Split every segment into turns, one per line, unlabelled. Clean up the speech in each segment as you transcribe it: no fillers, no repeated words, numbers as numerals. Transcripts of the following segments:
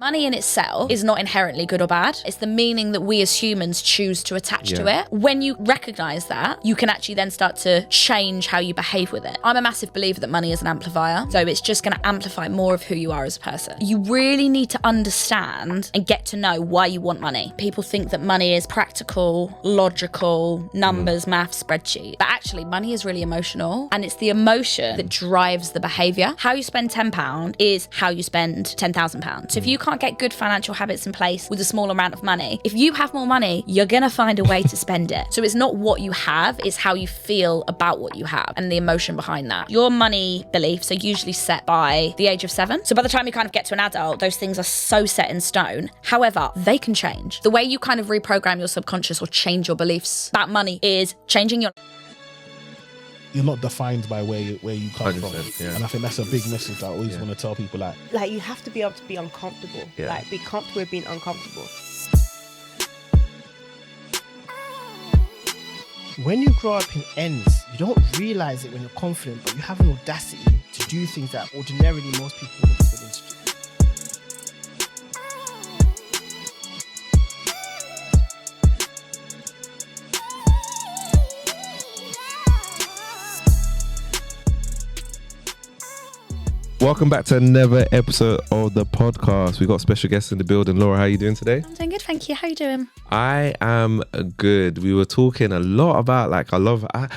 Money in itself is not inherently good or bad. It's the meaning that we as humans choose to attach to it. When you recognize that, you can actually then start to change how you behave with it. I'm a massive believer that money is an amplifier. So it's just going to amplify more of who you are as a person. You really need to understand and get to know why you want money. People think that money is practical, logical, numbers, math, spreadsheet. But actually, money is really emotional. And it's the emotion that drives the behavior. How you spend £10 is how you spend £10,000. So if you can't get good financial habits in place with a small amount of money, if you have more money, you're gonna find a way to spend it. So it's not what you have, it's how you feel about what you have and the emotion behind that. Your money beliefs are usually set by the age of 7. So by the time you kind of get to an adult, those things are so set in stone. However, they can change. The way you kind of reprogram your subconscious or change your beliefs about money is changing your...
You're not defined by where you come from.
Yeah.
And I think that's a big message that I always want to tell people.
Like you have to be able to be uncomfortable.
Yeah.
Like be comfortable with being uncomfortable.
When you grow up in ends, you don't realise it when you're confident, but you have an audacity to do things that ordinarily most people wouldn't be willing to do.
Welcome back to another episode of the podcast. We got special guests in the building. Laura, how are you doing today?
I'm doing good, thank you. How are you doing?
I am good. We were talking a lot about I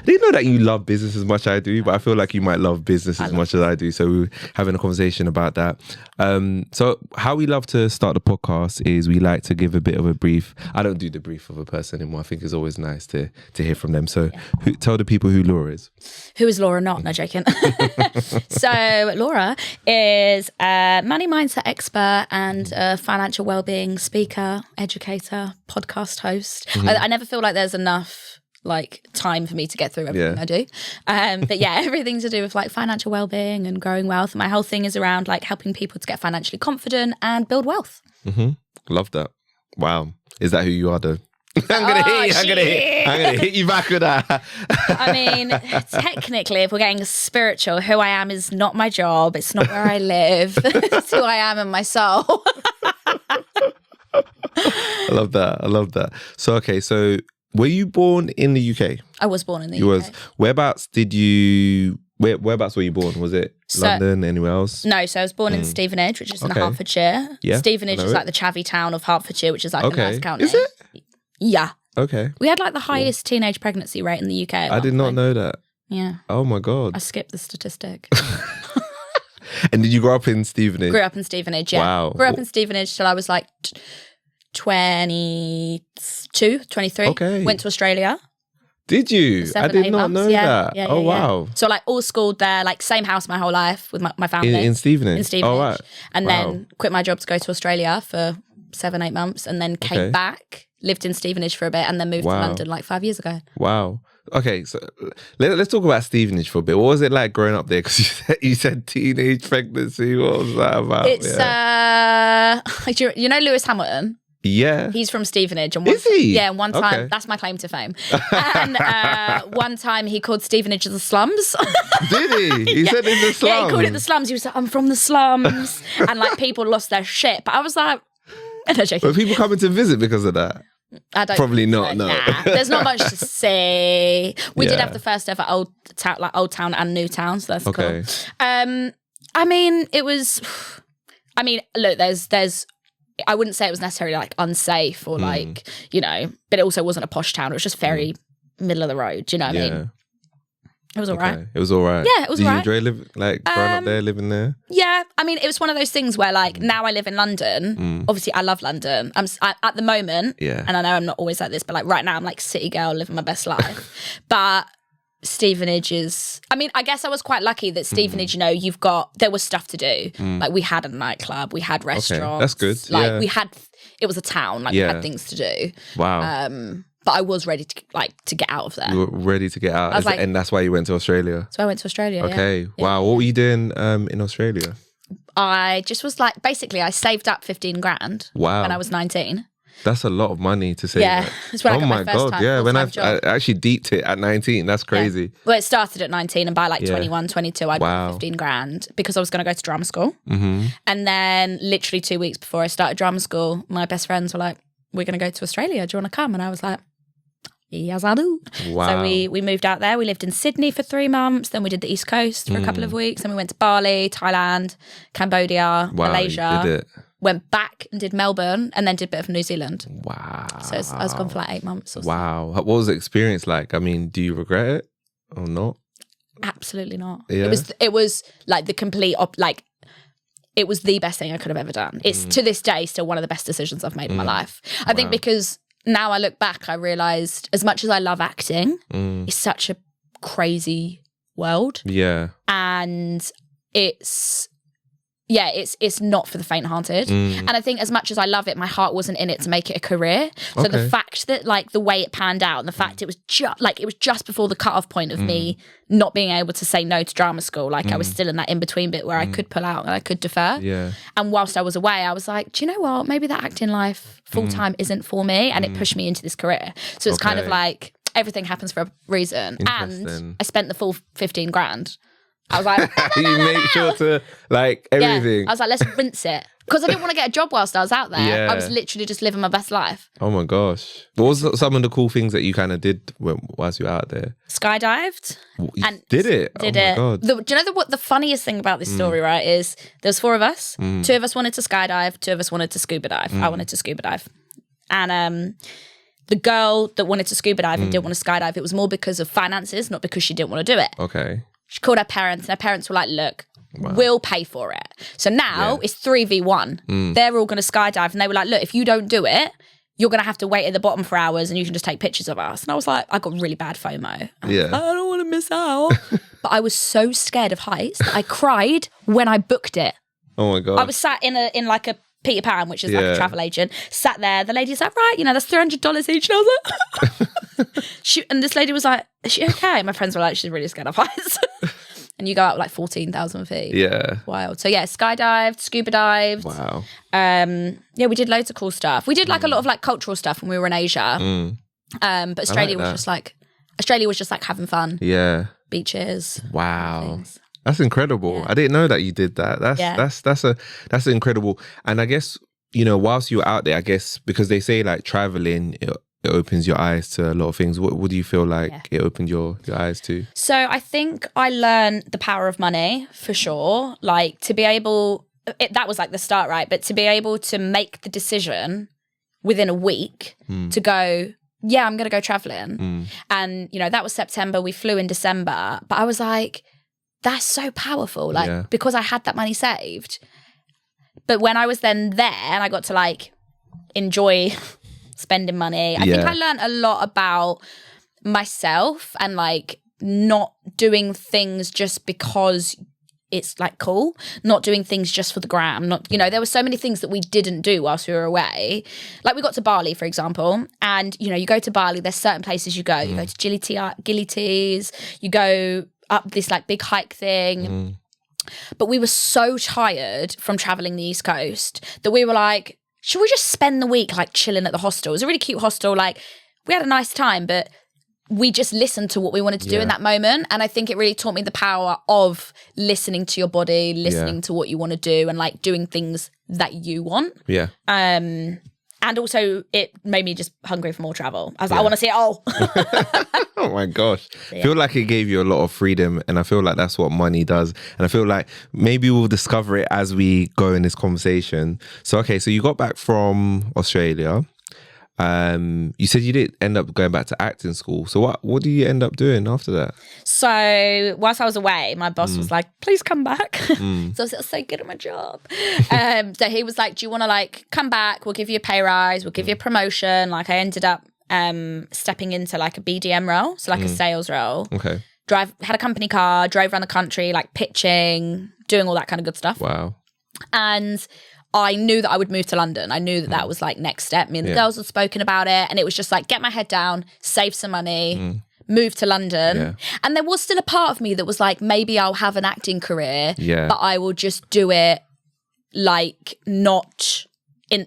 didn't know that you love business as much as I do, but I feel like you might love business as much as I do. So we were having a conversation about that. So how we love to start the podcast is we like to give a bit of a brief. I don't do the brief of a person anymore. I think it's always nice to hear from them. So tell the people who Laura is.
Who is Laura not? No, joking. So Laura is a money mindset expert and a financial wellbeing speaker, educator, podcast host. I never feel like there's enough time for me to get through everything I do. But yeah, everything to do with financial wellbeing and growing wealth. My whole thing is around helping people to get financially confident and build wealth.
Love that. Wow. Is that who you are though? I'm gonna hit you back with that.
I mean, technically, if we're getting spiritual, who I am is not my job. It's not where I live. It's who I am in my soul.
I love that. So were you born in the UK?
I was born in the UK.
Whereabouts were you born? Was it London, anywhere else?
No, so I was born in Stevenage, which is in Hertfordshire.
Yeah,
Stevenage is the chavvy town of Hertfordshire, which is a nice county.
Is it?
Yeah.
Okay.
We had the highest teenage pregnancy rate in the UK.
I did not know that.
Yeah.
Oh my God.
I skipped the statistic.
And did you grow up in Stevenage?
Grew up in Stevenage, yeah.
Wow.
Grew up in Stevenage till I was 22, 23.
Okay.
Went to Australia.
Did you?
7,
I did
8
not
months.
know that.
Yeah,
oh, wow.
So all schooled there, same house my whole life with my family.
In Stevenage?
In Stevenage.
Oh, right.
And then quit my job to go to Australia for 7, 8 months and then came back, lived in Stevenage for a bit and then moved to London 5 years ago.
Wow. Okay, so let's talk about Stevenage for a bit. What was it like growing up there? Because you said teenage pregnancy. What was that about?
It's, you know Lewis Hamilton?
Yeah.
He's from Stevenage. And
Is he?
Yeah, and one time, that's my claim to fame. And one time he called Stevenage the slums.
Did he? He said in the slums?
Yeah, he called it the slums. He was like, I'm from the slums. And people lost their shit. But I was like, no, joking.
Were people coming to visit because of that?
I don't
Probably not, no.
Nah, there's not much to say. We did have the first ever old town and new town, so that's cool. I mean, it was, look, there's I wouldn't say it was necessarily unsafe or but it also wasn't a posh town. It was just very middle of the road. Do you know what I mean? It was all right.
It was all right.
Yeah, it was all right.
Did you enjoy growing up there, living there?
Yeah, it was one of those things where now I live in London. Obviously, I love London. I'm at the moment, and I know I'm not always like this, but right now I'm city girl, living my best life. But Stevenage is, I guess I was quite lucky that Stevenage, there was stuff to do. We had a nightclub, we had restaurants.
Okay, that's good.
It was a town, we had things to do.
Wow.
But I was ready to get out of there.
You were ready to get out, and that's why you went to Australia.
So I went to Australia.
Okay,
yeah.
Wow. What were you doing in Australia?
I just was basically I saved up 15 grand when I was 19.
That's a lot of money to save.
Yeah, it's when I got my first time
when I
full-time job.
actually deeped it at 19. That's crazy.
Yeah. Well, it started at 19, and by like
Yeah.
21, 22, I'd got 15 grand because I was going to go to drama school.
Mm-hmm.
And then literally 2 weeks before I started drama school, my best friends were like, we're going to go to Australia. Do you want to come? And I was like, yes, I do.
Wow.
So we moved out there. We lived in Sydney for 3 months. Then we did the East Coast for a couple of weeks. Then we went to Bali, Thailand, Cambodia,
Wow,
Malaysia.
you did it.
Went back and did Melbourne, and then did a bit of New Zealand.
Wow.
So I was gone for like 8 months or so.
Wow. What was the experience like? I mean, do you regret it or not?
Absolutely not.
Yeah.
It was like the complete it was the best thing I could have ever done. It's to this day still one of the best decisions I've made in my life. I think because now I look back, I realised as much as I love acting, it's such a crazy world.
Yeah.
And it's not for the faint-hearted. And I think as much as I love it, my heart wasn't in it to make it a career. So the fact that like the way it panned out and the fact it was just before the cut-off point of me not being able to say no to drama school, like I was still in that in-between bit where I could pull out and I could defer.
Yeah.
And whilst I was away, I was like, do you know what? Maybe that acting life full-time isn't for me. And it pushed me into this career. So it's kind of like everything happens for a reason. And I spent the full 15 grand. I was like,
You make sure to like everything.
yeah. I was like, let's rinse it. Because I didn't want to get a job whilst I was out there.
Yeah.
I was literally just living my best life.
Oh my gosh. What was some of the cool things that you kind of did whilst you were out there?
Skydived.
You
And
did it?
Did
oh my
it.
God.
Do you know what the funniest thing about this story, right, is there was 4 of us. 2 of us wanted to skydive. 2 of us wanted to scuba dive. I wanted to scuba dive. And the girl that wanted to scuba dive and didn't want to skydive, it was more because of finances, not because she didn't want to do it.
Okay.
She called her parents, and her parents were like, look, we'll pay for it. So now it's 3v1. They're all going to skydive, and they were like, look, if you don't do it, you're going to have to wait at the bottom for hours, and you can just take pictures of us. And I was like, I got really bad FOMO.
Yeah.
I don't want to miss out. But I was so scared of heights that I cried when I booked it.
Oh my God.
I was sat in like a Peter Pan, which is like a travel agent, sat there. The lady's like, right, that's $300 each. And I was like, and this lady was like, is she okay? My friends were like, she's really scared of heights. And you go up like 14,000 feet.
Yeah.
Wild. So yeah, skydived, scuba dived.
Wow.
Yeah, we did loads of cool stuff. We did like a lot of like cultural stuff when we were in Asia. But Australia was just like having fun.
Yeah.
Beaches.
Wow.
Things.
That's incredible.
Yeah.
I didn't know that you did that. That's incredible. And I guess, whilst you were out there, I guess because they say like traveling, it opens your eyes to a lot of things. What do you feel like it opened your eyes to?
So I think I learned the power of money for sure. Like to be able, that was like the start, right? But to be able to make the decision within a week to go, yeah, I'm going to go traveling. And, that was September. We flew in December. But I was like, that's so powerful. Like, because I had that money saved. But when I was then there and I got to like enjoy spending money, I think I learned a lot about myself and like not doing things just because it's like cool, not doing things just for the gram. Not, there were so many things that we didn't do whilst we were away. Like we got to Bali, for example, and you go to Bali, there's certain places you go. You go to Gili Teas, you go up this like big hike thing. But we were so tired from traveling the East Coast that we were like, should we just spend the week like chilling at the hostel? It was a really cute hostel. Like we had a nice time, but we just listened to what we wanted to do in that moment. And I think it really taught me the power of listening to your body, listening to what you want to do and like doing things that you want.
Yeah.
And also it made me just hungry for more travel. I was like, I want to see it all.
Oh my gosh. I feel like it gave you a lot of freedom, and I feel like that's what money does. And I feel like maybe we'll discover it as we go in this conversation. So, okay, so you got back from Australia. You said you did end up going back to acting school. So what do you end up doing after that?
So whilst I was away, my boss was like, please come back. So I was so good at my job. So he was like, do you want to like come back? We'll give you a pay rise. We'll give you a promotion. Like I ended up stepping into like a BDM role. So like a sales role.
Okay.
Had a company car, drove around the country, like pitching, doing all that kind of good stuff.
Wow.
And I knew that I would move to London. I knew that was like next step. Me and the girls had spoken about it, and it was just like get my head down, save some money, move to London.
Yeah.
And there was still a part of me that was like, maybe I'll have an acting career, but I will just do it like not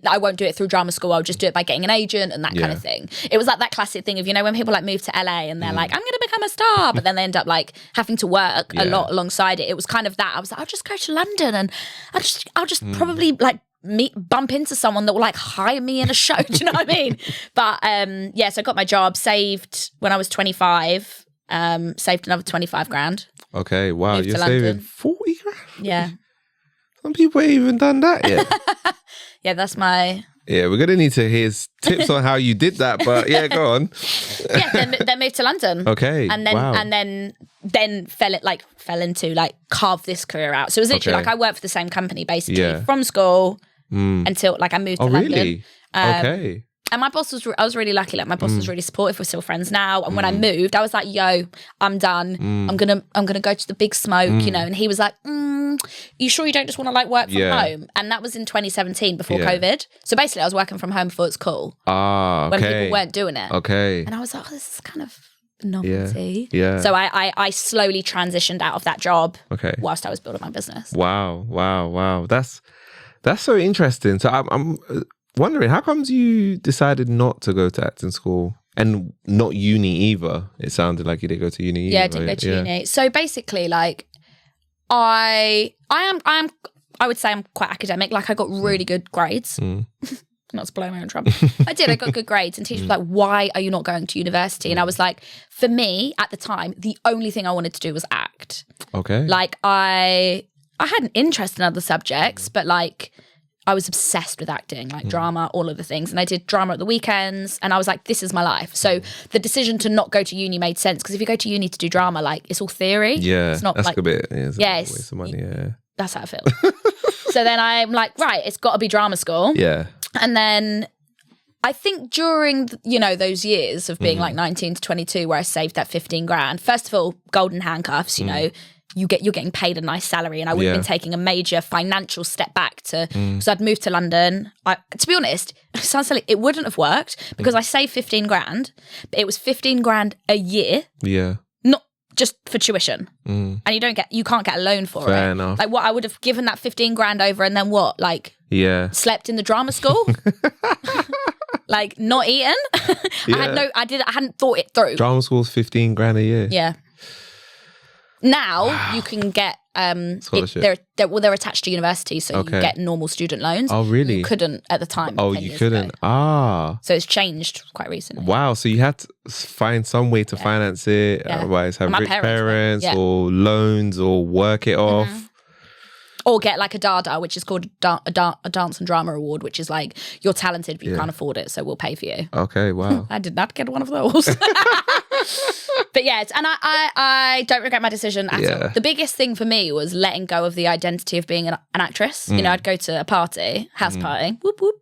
I won't do it through drama school. I'll just do it by getting an agent and that kind of thing. It was like that classic thing of, you know, when people like move to LA and they're like, I'm going to become a star, but then they end up like having to work a lot alongside it. It was kind of that. I was like, I'll just go to London and I'll just probably like bump into someone that will like hire me in a show. Do you know what I mean? But so I got my job, saved when I was 25, saved another 25 grand.
Okay, wow,
Moved
you're
to
saving
London.
40 grand?
Yeah.
Some people ain't even done that yet.
Yeah, that's my...
Yeah, we're going to need to hear tips on how you did that, but yeah, go on.
Yeah, then moved to London.
Okay,
And then
wow.
then fell into like carve this career out. So it was literally like I worked for the same company basically from school until like I moved to London.
Really? Okay.
And my boss was, I was really lucky. Like my boss was really supportive. We're still friends now. And when I moved, I was like, yo, I'm done. I'm gonna go to the big smoke, you know. And he was like, you sure you don't just want to like work from home? And that was in 2017 before COVID. So basically I was working from home before it's cool.
Ah, okay.
When people weren't doing it.
Okay.
And I was like, oh, this is kind of novelty.
Yeah.
So I slowly transitioned out of that job whilst I was building my business.
Wow. That's so interesting. So I'm wondering, how comes you decided not to go to acting school and not uni either? It sounded like you didn't go to uni either.
Yeah, I didn't go to uni. So basically, like, I would say I'm quite academic. Like, I got really good grades. Not to blow my own trumpet. I got good grades. And teachers were like, why are you not going to university? And I was like, for me, at the time, the only thing I wanted to do was act.
Okay.
Like, I had an interest in other subjects, but like, I was obsessed with acting, like drama, all of the things. And I did drama at the weekends and I was like, this is my life. So the decision to not go to uni made sense because if you go to uni to do drama, like it's all theory.
Yeah,
it's not
that's
like,
a bit, it's a waste of money,
That's how I feel. So then I'm like, right, it's got to be drama school.
Yeah.
And then I think during, you know, those years of being like 19 to 22 where I saved that 15 grand, first of all, golden handcuffs, you know, you're getting paid a nice salary and I would have been taking a major financial step back to, because I'd moved to London. To be honest, it sounds silly, it wouldn't have worked because I saved 15 grand, but it was 15 grand a year. Yeah. Not just for tuition. And you can't get a loan for it.
Fair enough.
Like what, I would have given that 15 grand over and then what? Like, slept in the drama school? Like not eaten? I hadn't thought it through.
Drama school's 15 grand a year.
Yeah. Now you can get
scholarship.
They're attached to university, so you get normal student loans.
Oh, really?
You couldn't at the time.
Oh, you couldn't. Ah.
So it's changed quite recently.
Wow. So you had to find some way to finance it. Otherwise, have rich parents or loans or work it off.
Or get like a DADA, which is called a Dance and Drama Award, which is like, you're talented, but you can't afford it, so we'll pay for you.
Okay, wow.
I did not get one of those. But yeah, and I don't regret my decision at all. The biggest thing for me was letting go of the identity of being an actress. You know, I'd go to a party, house party, whoop whoop,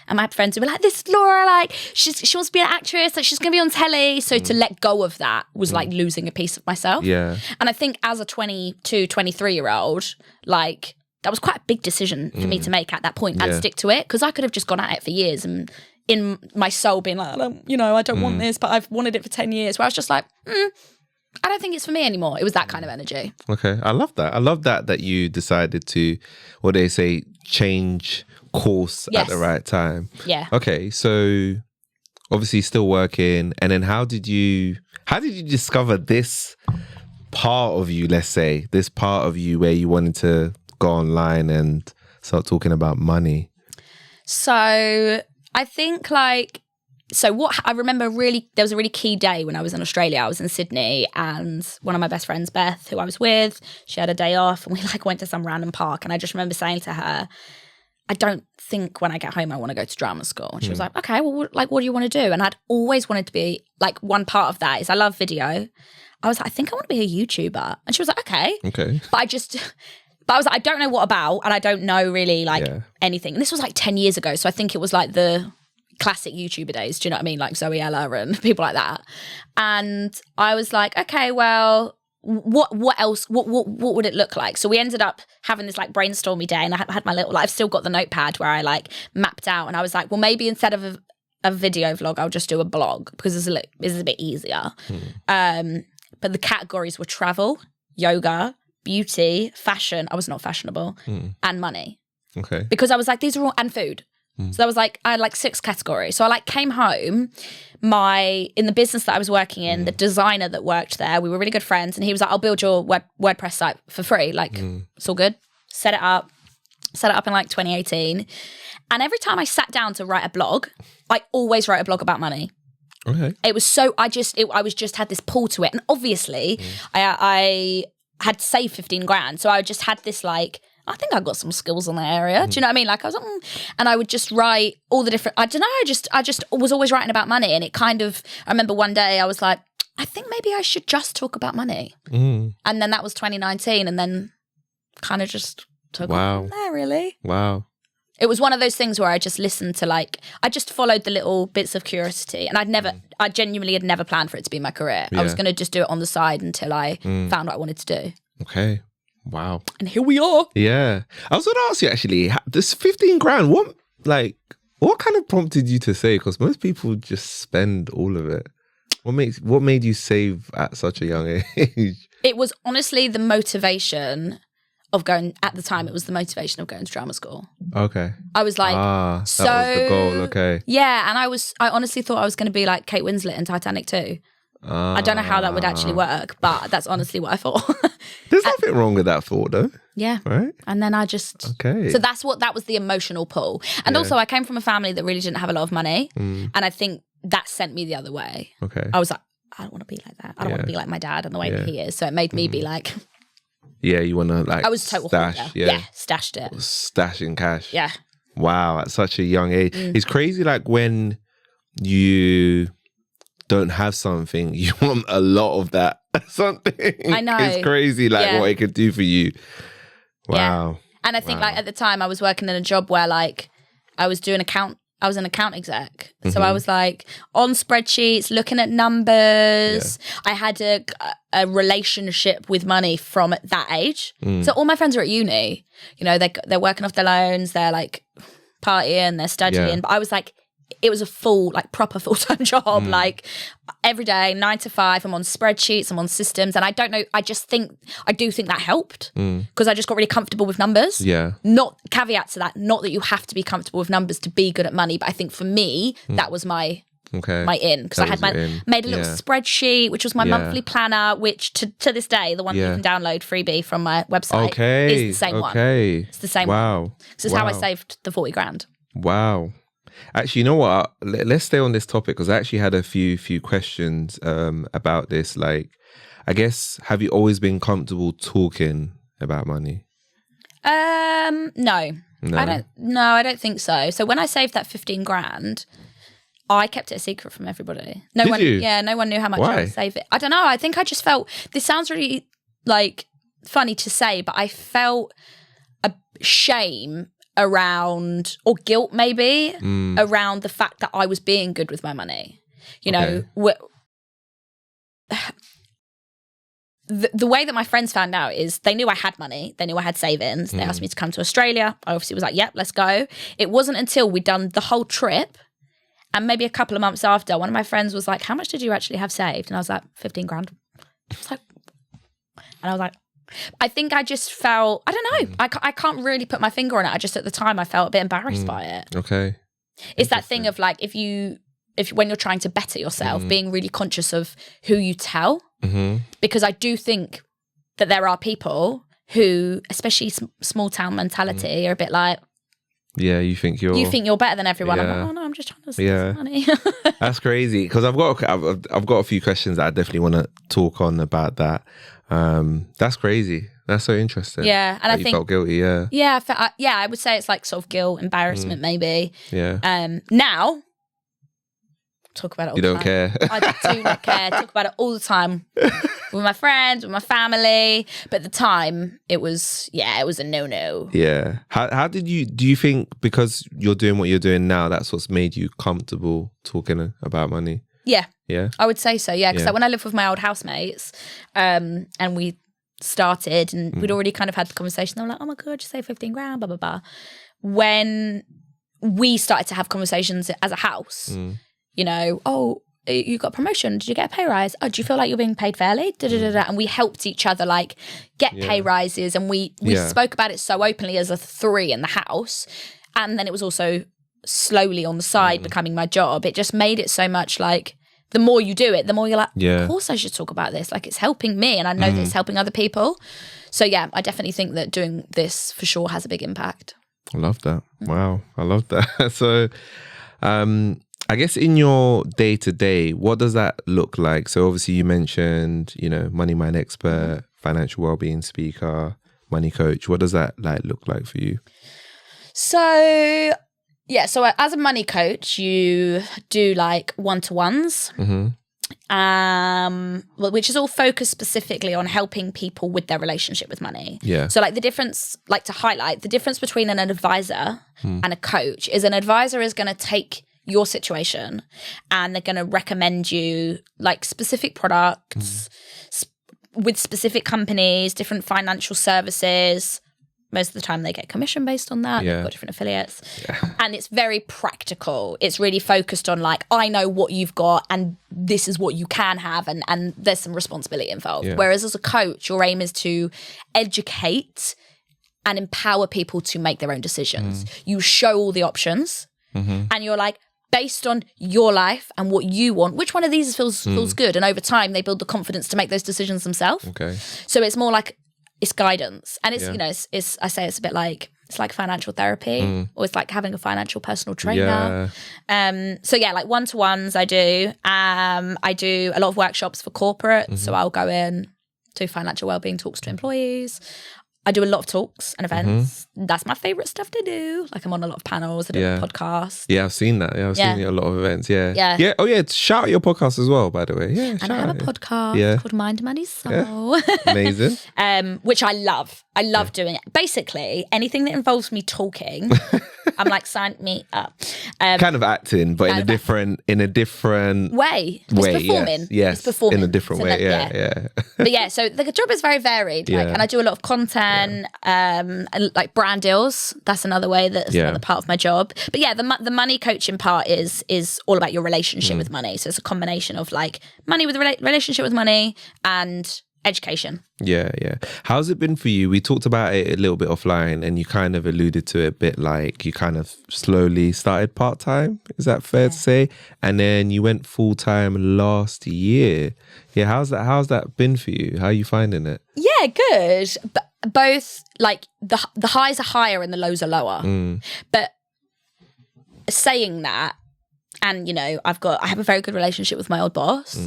and my friends would be like, this is Laura, like, she wants to be an actress, like, she's going to be on telly. So to let go of that was like losing a piece of myself. Yeah. And I think as a 22, 23-year-old, like, that was quite a big decision for me to make at that point and stick to it, because I could have just gone at it for years and in my soul being like, I don't want this, but I've wanted it for 10 years, where I was just like, I don't think it's for me anymore. It was that kind of energy.
Okay. I love that. I love that you decided to, what they say, change course at the right time. Yeah. Okay. So obviously still working. And then how did you discover this part of you, let's say, this part of you where you wanted to go online and start talking about money?
So I think what I remember there was a really key day when I was in Australia. I was in Sydney and one of my best friends, Beth, who I was with, she had a day off and we like went to some random park, and I just remember saying to her, I don't think when I get home I want to go to drama school. And she was like, okay, well, like, what do you want to do? And I'd always wanted to be, like, one part of that is I love video. I was like, I think I want to be a YouTuber. And she was like, okay. But I was like, I don't know what about, and I don't know really like anything. And this was like 10 years ago. So I think it was like the classic YouTuber days. Do you know what I mean? Like Zoe Ella and people like that. And I was like, okay, well, what else? What would it look like? So we ended up having this like brainstormy day, and I had my little, like, I've still got the notepad where I like mapped out, and I was like, well, maybe instead of a video vlog, I'll just do a blog because this is a bit easier. But the categories were travel, yoga, beauty, fashion. I was not fashionable, and money. Okay. Because I was like, these are all, and food. So that was like, I had like 6 categories. So I like came home, in the business that I was working in, the designer that worked there, we were really good friends. And he was like, I'll build your WordPress site for free. Like, it's all good. Set it up in like 2018. And every time I sat down to write a blog, I always wrote a blog about money.
Okay.
It was so, I had this pull to it. And obviously I had saved 15 grand. So I just had this like, I think I got some skills in that area. Do you know what I mean? Like I was and I would just write all the different, I don't know, I just was always writing about money. And it kind of, I remember one day I was like, I think maybe I should just talk about money. And then that was 2019 and then kind of just took off from there really.
Wow.
It was one of those things where I just listened to like, I just followed the little bits of curiosity and I genuinely had never planned for it to be my career. I was going to just do it on the side until I found what I wanted to do.
Okay. Wow.
And here we are.
Yeah. I was going to ask you actually, this 15 grand, what kind of prompted you to save? Because most people just spend all of it. What made you save at such a young age?
It was honestly the motivation of going, at the time, it was the motivation of going to drama school.
Okay.
I was like,
that was the goal, okay.
Yeah, and I honestly thought I was going to be like Kate Winslet in Titanic too. I don't know how that would actually work, but that's honestly what I thought.
There's nothing wrong with that thought though.
Yeah.
Right?
And then I just...
Okay.
So that was the emotional pull. And also I came from a family that really didn't have a lot of money. And I think that sent me the other way.
Okay.
I was like, I don't want to be like that. I don't want to be like my dad and the way that he is. So it made me be like...
Yeah, you want to like...
I was total
stash.
hoarder.
Yeah,
stashed it.
Stashing cash.
Yeah.
Wow, at such a young age. It's crazy like when you don't have something, you want a lot of that something.
I know.
It's crazy like what it could do for you. Wow.
Yeah. And I think like at the time I was working in a job where like I was an account exec. So I was like on spreadsheets, looking at numbers. I had a relationship with money from that age. So all my friends are at uni. You know, they're working off their loans, they're like partying, they're studying. But I was like, it was a proper full-time job. Like every day, 9 to 5, I'm on spreadsheets, I'm on systems. And I don't know, I do think that helped because I just got really comfortable with numbers.
Yeah.
Not caveat to that, not that you have to be comfortable with numbers to be good at money. But I think for me, that was my in. Because I had made a little spreadsheet, which was my monthly planner, which to this day, the one that you can download freebie from my website is the same one. It's the same one. This is how I saved the 40 grand.
Wow. Actually, you know what? Let's stay on this topic because I actually had a few questions about this. Like, I guess, have you always been comfortable talking about money?
No. I don't think so. So when I saved that 15 grand, I kept it a secret from everybody. No one knew how much I would save it. I don't know. I think I just felt, this sounds really like funny to say, but I felt a shame around, or guilt maybe, around the fact that I was being good with my money. You know, the way that my friends found out is they knew I had money, they knew I had savings, they asked me to come to Australia. I obviously was like, yep, let's go. It wasn't until we'd done the whole trip and maybe a couple of months after, one of my friends was like, how much did you actually have saved? And I was like, 15 grand. And I was like, I think I just felt, I don't know, I can't really put my finger on it. I just at the time I felt a bit embarrassed by it.
Okay.
It's that thing of like, if when you're trying to better yourself, being really conscious of who you tell. Because I do think that there are people who, especially small town mentality, are a bit like,
yeah, you think you're
better than everyone. I'm like, oh no, I'm just trying to save some money.
That's crazy because I've got a few questions that I definitely want to talk on about that. That's crazy. That's so interesting.
Yeah, and I think you
felt guilty.
Yeah, I would say it's like sort of guilt, embarrassment, maybe.
Yeah.
Now, talk about it all the time.
You don't care.
I do not care. Talk about it all the time with my friends, with my family. But at the time, it was a no-no.
Yeah. How do you think because you're doing what you're doing now, that's what's made you comfortable talking about money?
Yeah.
Yeah.
I would say so. Yeah, because when I lived with my old housemates, and we started, and we'd already kind of had the conversation. They were like, "Oh my god, you saved 15 grand, blah blah blah." When we started to have conversations as a house. You know, oh, you got a promotion. Did you get a pay rise? Oh, do you feel like you're being paid fairly? And we helped each other like get pay rises, and we spoke about it so openly as a 3 in the house. And then it was also slowly on the side becoming my job, it just made it so much like, the more you do it, the more you're like, of course I should talk about this. Like, it's helping me, and I know that it's helping other people. So yeah, I definitely think that doing this for sure has a big impact.
I love that. Wow, I love that. So I guess in your day-to-day, what does that look like? So obviously you mentioned, money mind expert, financial wellbeing speaker, money coach. What does that like look like for you?
So yeah, so as a money coach, you do like one-to-ones, which is all focused specifically on helping people with their relationship with money.
Yeah.
So like the difference, like to highlight the difference between an advisor and a coach is an advisor is going to take your situation and they're going to recommend you like specific products with specific companies, different financial services. Most of the time they get commission based on that. They've got different affiliates. And it's very practical. It's really focused on like, I know what you've got and this is what you can have, and there's some responsibility involved. Whereas as a coach, your aim is to educate and empower people to make their own decisions. You show all the options and you're like, based on your life and what you want, which one of these feels good? And over time, they build the confidence to make those decisions themselves.
Okay. So
it's more like, it's guidance, and it's it's I say it's a bit like, it's like financial therapy, or it's like having a financial personal trainer. So yeah, like one-to-ones I do. I do a lot of workshops for corporates, so I'll go in, do financial wellbeing talks to employees. I do a lot of talks and events. That's my favorite stuff to do. Like, I'm on a lot of panels. I do a podcast.
Yeah, I've seen that. Yeah, I've seen a lot of events. Yeah. Oh, yeah. Shout out your podcast as well, by the way. Yeah.
And I have a podcast called Mind Money Soul.
Amazing.
Which I love. I love doing it. Basically, anything that involves me talking, I'm like, sign me up.
Kind of acting, but in a different
way. It's performing.
Yes.
It's performing.
In a different way. Yeah.
But yeah, so the job is very varied. Like, and I do a lot of content, and like brand deals. That's another way. That's another part of my job. But yeah, the money coaching part is all about your relationship with money. So it's a combination of like money with relationship with money and education.
Yeah. How's it been for you? We talked about it a little bit offline, and you kind of alluded to it a bit, like you kind of slowly started part-time. Is that fair to say? And then you went full-time last year. Yeah, how's that been for you? How are you finding it?
Yeah, good. But both, like, the highs are higher and the lows are lower. But saying that, and I have a very good relationship with my old boss.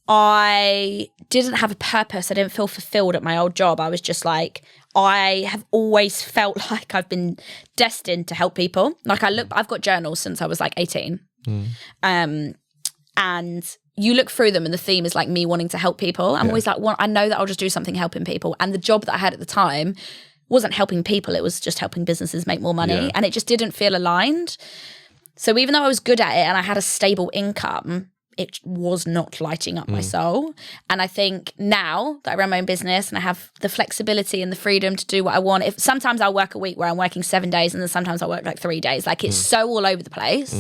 I didn't have a purpose. I didn't feel fulfilled at my old job. I was just like, I have always felt like I've been destined to help people. Like, I've got journals since I was like 18. And you look through them and the theme is like me wanting to help people. I'm always like, I know that I'll just do something helping people. And the job that I had at the time wasn't helping people. It was just helping businesses make more money. And it just didn't feel aligned. So even though I was good at it and I had a stable income, it was not lighting up my soul. And I think now that I run my own business and I have the flexibility and the freedom to do what I want, sometimes I'll work a week where I'm working 7 days and then sometimes I'll work like 3 days. Like, it's so all over the place.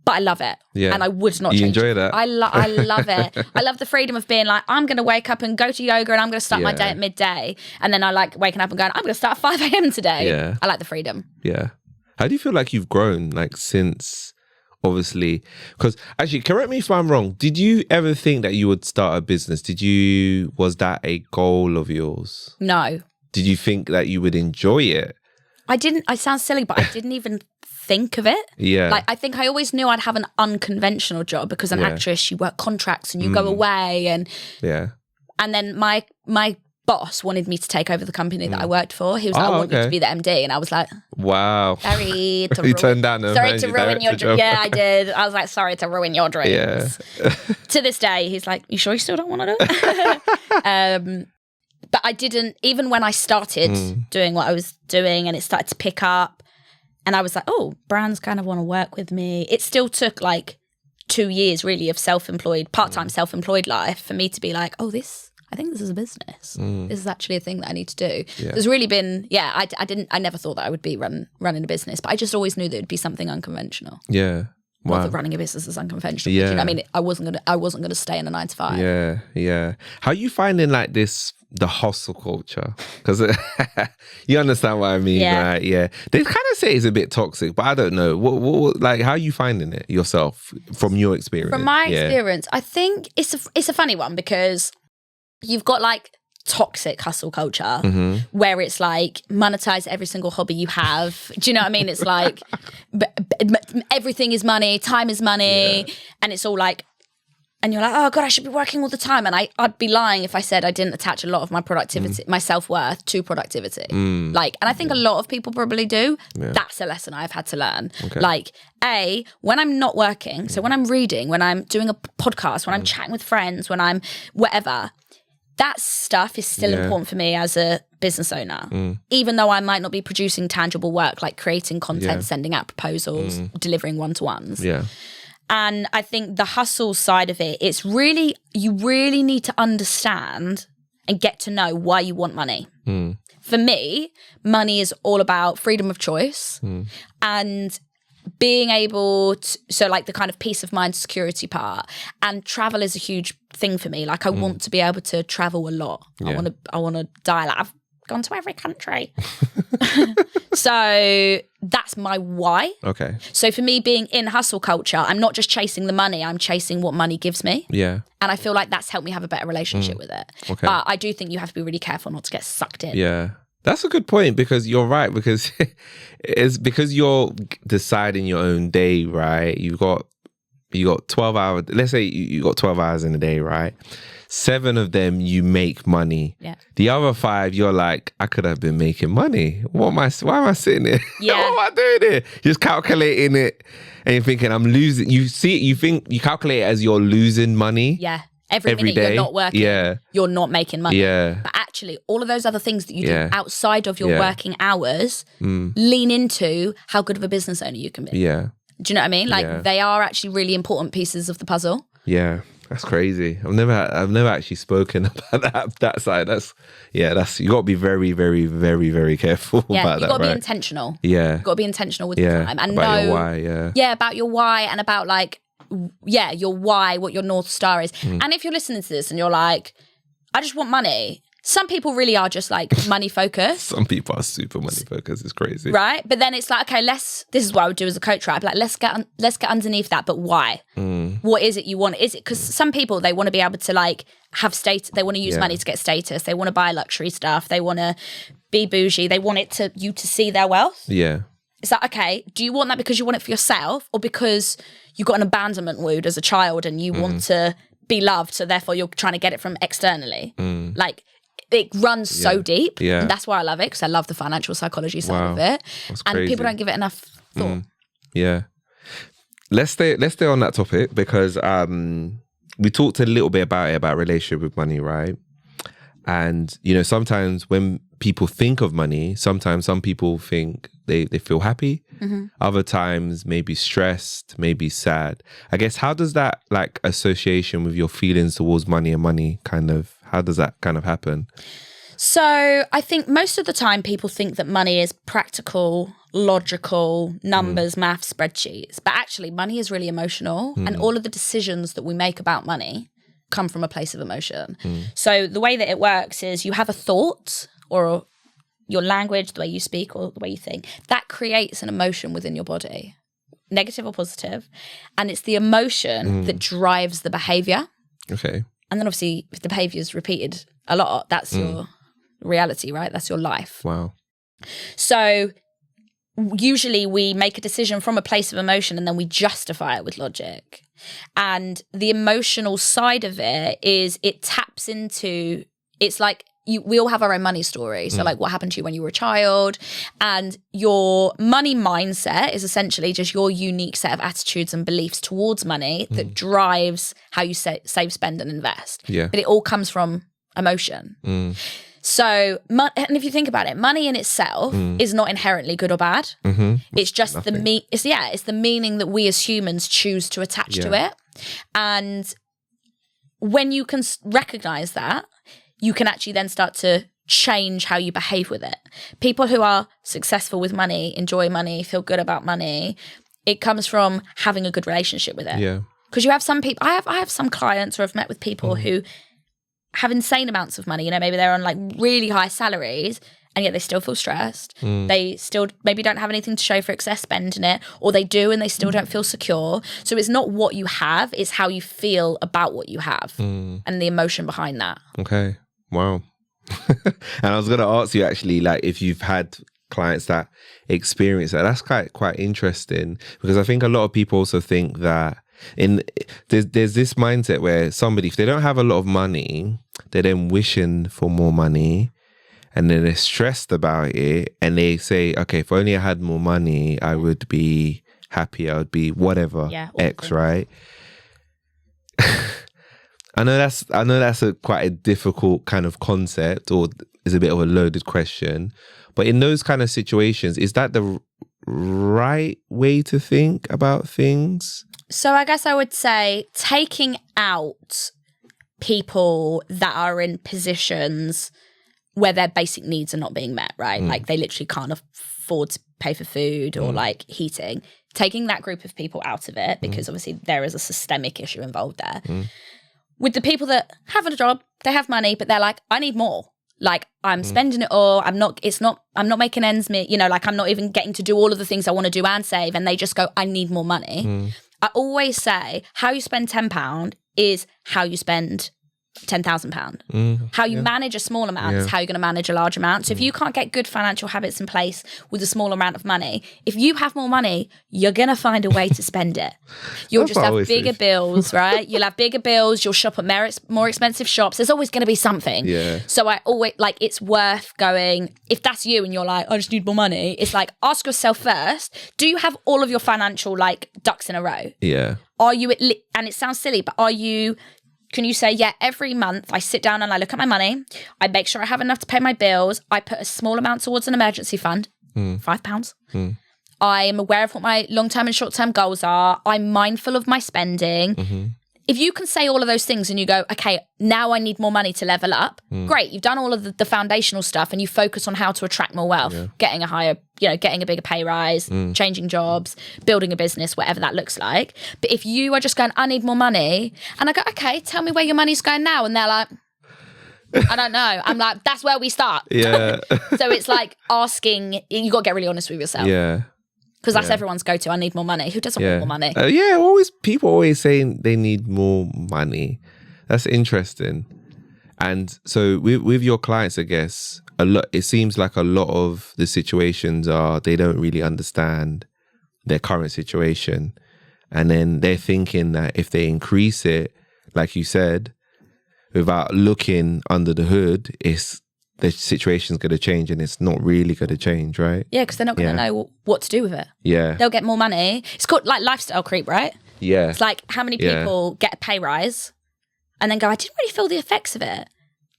But I love it. Yeah. And I would not change it.
You enjoy that?
I love it. I love the freedom of being like, I'm going to wake up and go to yoga and I'm going to start my day at midday. And then I like waking up and going, I'm going to start at 5 a.m. today.
Yeah.
I like the freedom.
Yeah. How do you feel like you've grown, like, since... Obviously, because actually, correct me if I'm wrong, did you ever think that you would start a business? Was that a goal of yours?
No.
Did you think that you would enjoy it?
I didn't. I sound silly, but I didn't even think of it.
Yeah.
Like, I think I always knew I'd have an unconventional job because an actress, you work contracts and you go away and then my boss wanted me to take over the company that I worked for. He was like, I want you to be the MD. And I was like,
wow.
Sorry to
you turned down the
sorry to ruin your dreams. Yeah, I did. I was like, sorry to ruin your dreams.
Yeah.
To this day, he's like, you sure you still don't want to do it? But I didn't, even when I started doing what I was doing and it started to pick up and I was like, oh, brands kind of want to work with me. It still took like 2 years really of self-employed, part-time self-employed life for me to be like, oh, I think this is a business. This is actually a thing that I need to do. Yeah. There's really been, I never thought that I would be running a business, but I just always knew that it would be something unconventional.
Yeah.
Not
Wow.
that running a business is unconventional.
Yeah.
Do you know what I mean? I wasn't gonna stay in a 9 to 5.
Yeah. How you finding like the hustle culture? Because you understand what I mean,
Yeah.
right? Yeah. They kind of say it's a bit toxic, but I don't know. What like how are you finding it yourself from your experience?
From my
Yeah.
experience, I think it's a funny one because you've got like toxic hustle culture where it's like monetize every single hobby you have. Do you know what I mean? It's like everything is money, time is money, and it's all like, and you're like, oh God, I should be working all the time. And I'd be lying if I said I didn't attach a lot of my productivity, my self-worth to productivity. Like, and I think a lot of people probably do. That's a lesson I've had to learn. Like, when I'm not working, so when I'm reading, when I'm doing a podcast, when I'm chatting with friends, when I'm whatever, that stuff is still important for me as a business owner, even though I might not be producing tangible work, like creating content, sending out proposals, delivering one-to-ones.
Yeah.
And I think the hustle side of it, it's really, you really need to understand and get to know why you want money. For me, money is all about freedom of choice and being able to, so like the kind of peace of mind, security part, and travel is a huge thing for me. Like I want to be able to travel a lot. I want to dial out. I've gone to every country. So that's my why.
Okay.
So for me, being in hustle culture, I'm not just chasing the money, I'm chasing what money gives me.
Yeah.
And I feel like that's helped me have a better relationship with it.
Okay.
But I do think you have to be really careful not to get sucked in.
Yeah. That's a good point because you're right, because it's because you're deciding your own day, right? You got 12 hours. Let's say you got 12 hours in a day, right? 7 of them you make money.
Yeah.
The other 5 you're like, I could have been making money. Why am I sitting here?
Yeah.
What am I doing here? Just calculating it and you're thinking I'm losing. You see it, you think you calculate it as you're losing money.
Yeah. Every minute
day.
you're not working, you're not making money.
Yeah.
But actually, all of those other things that you do outside of your working hours lean into how good of a business owner you can be.
Yeah.
Do you know what I mean? Like they are actually really important pieces of the puzzle.
Yeah. That's crazy. I've never actually spoken about that side. That's you got to be very, very, very, very careful about that.
You got to be
right?
intentional.
Yeah.
You got to be intentional with your time and
about
know
your why.
Yeah, about your why and about like your why, what your North Star is. And if you're listening to this and you're like, I just want money. Some people really are just like money focused.
Some people are super money focused. It's crazy,
right? But then it's like, okay, this is what I would do as a coach, right? Like, let's get underneath that. But why? What is it you want? Is it because some people, they want to be able to like have status? They want to use money to get status. They want to buy luxury stuff. They want to be bougie. They want you to see their wealth.
Yeah.
It's like, okay, do you want that because you want it for yourself or because you got an abandonment wound as a child and you want to be loved, so therefore you're trying to get it from externally? Like, it runs so deep.
Yeah.
And that's why I love it, because I love the financial psychology side of it.
That's
and
crazy.
people don't give it enough thought.
Yeah. Let's stay on that topic because we talked a little bit about relationship with money, right? And sometimes when people think of money, sometimes some people think they feel happy. Other times maybe stressed, maybe sad. I guess, how does that like association with your feelings towards money and money how does that kind of happen?
So I think most of the time people think that money is practical, logical, numbers, math, spreadsheets. But actually money is really emotional. And all of the decisions that we make about money come from a place of emotion. So the way that it works is you have a thought or your language, the way you speak or the way you think, that creates an emotion within your body, negative or positive. And it's the emotion that drives the behavior.
Okay.
And then obviously if the behavior is repeated a lot, that's your reality, right? That's your life.
Wow.
So usually we make a decision from a place of emotion and then we justify it with logic. And the emotional side of it is it taps into, it's like we all have our own money story. So like what happened to you when you were a child, and your money mindset is essentially just your unique set of attitudes and beliefs towards money that drives how you save, spend and invest.
Yeah.
But it all comes from emotion. So, and if you think about it, money in itself is not inherently good or bad. It's just it's the meaning that we as humans choose to attach to it. And when you can recognize that, you can actually then start to change how you behave with it. People who are successful with money, enjoy money, feel good about money, It comes from having a good relationship with it.
Yeah.
Because you have some people, I have some clients, or I've met with people who have insane amounts of money. You know, maybe they're on like really high salaries, and yet they still feel stressed. They still maybe don't have anything to show for excess spending it, or they do and they still don't feel secure. So it's not what you have, it's how you feel about what you have and the emotion behind that.
Okay. Wow. And I was going to ask you actually, like, if you've had clients that experience that. That's quite interesting, because I think a lot of people also think that there's this mindset where somebody, if they don't have a lot of money, they're then wishing for more money, and then they're stressed about it, and they say, okay, if only I had more money, I would be happy, I would be whatever, X, right? I know that's quite a difficult kind of concept, or is a bit of a loaded question, but in those kind of situations, is that the right way to think about things?
So I guess I would say taking out people that are in positions where their basic needs are not being met, right? Like they literally can't afford to pay for food or like heating. Taking that group of people out of it, because obviously there is a systemic issue involved there. With the people that have a job, they have money, but they're like, I need more. Like I'm spending it all. I'm not making ends meet, you know, like I'm not even getting to do all of the things I want to do and save. And they just go, I need more money. I always say how you spend £10 is how you spend £10,000. How you manage a small amount is how you're going to manage a large amount. So if you can't get good financial habits in place with a small amount of money, if you have more money, you're going to find a way to spend it. You'll just have bigger bills, right? You'll have bigger bills. You'll shop at more expensive shops. There's always going to be something. So I always, like, it's worth going, if that's you and you're like, I just need more money, it's like, ask yourself first, do you have all of your financial, like, ducks in a row? Are you, and it sounds silly, but can you say, yeah, every month I sit down and I look at my money, I make sure I have enough to pay my bills, I put a small amount towards an emergency fund, £5. I'm aware of what my long-term and short-term goals are, I'm mindful of my spending. If you can say all of those things and you go, okay, now I need more money to level up, great, you've done all of the foundational stuff and you focus on how to attract more wealth, getting a bigger pay rise, changing jobs, building a business, whatever that looks like. But if you are just going, I need more money, and I go, okay, tell me where your money's going now, and they're like, I don't know. I'm like, that's where we start. So it's like asking, you got to get really honest with yourself. Because that's everyone's go-to. I need more money. Who doesn't want more money?
People always saying they need more money. That's interesting. And so with your clients, I guess, it seems like a lot of the situations are they don't really understand their current situation. And then they're thinking that if they increase it, like you said, without looking under the hood, the situation's going to change, and it's not really going to change, right? Yeah,
because they're not going to know what to do with it.
Yeah.
They'll get more money. It's called like lifestyle creep, right?
Yeah.
It's like how many people get a pay rise and then go, I didn't really feel the effects of it.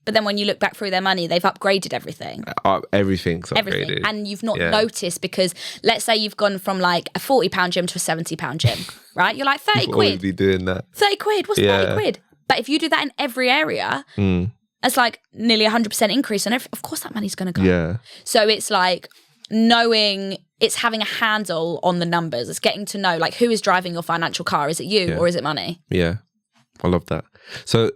But then when you look back through their money, they've upgraded everything.
Everything's upgraded.
And you've not noticed, because let's say you've gone from like a £40 gym to a £70 gym, right? You're like, 30 quid.
Always be doing that.
30 quid? What's 30 quid? But if you do that in every area... It's like nearly 100% increase, and of course that money's going to go.
Yeah.
So it's like knowing, it's having a handle on the numbers. It's getting to know, like, who is driving your financial car? Is it you or is it money?
Yeah, I love that. So,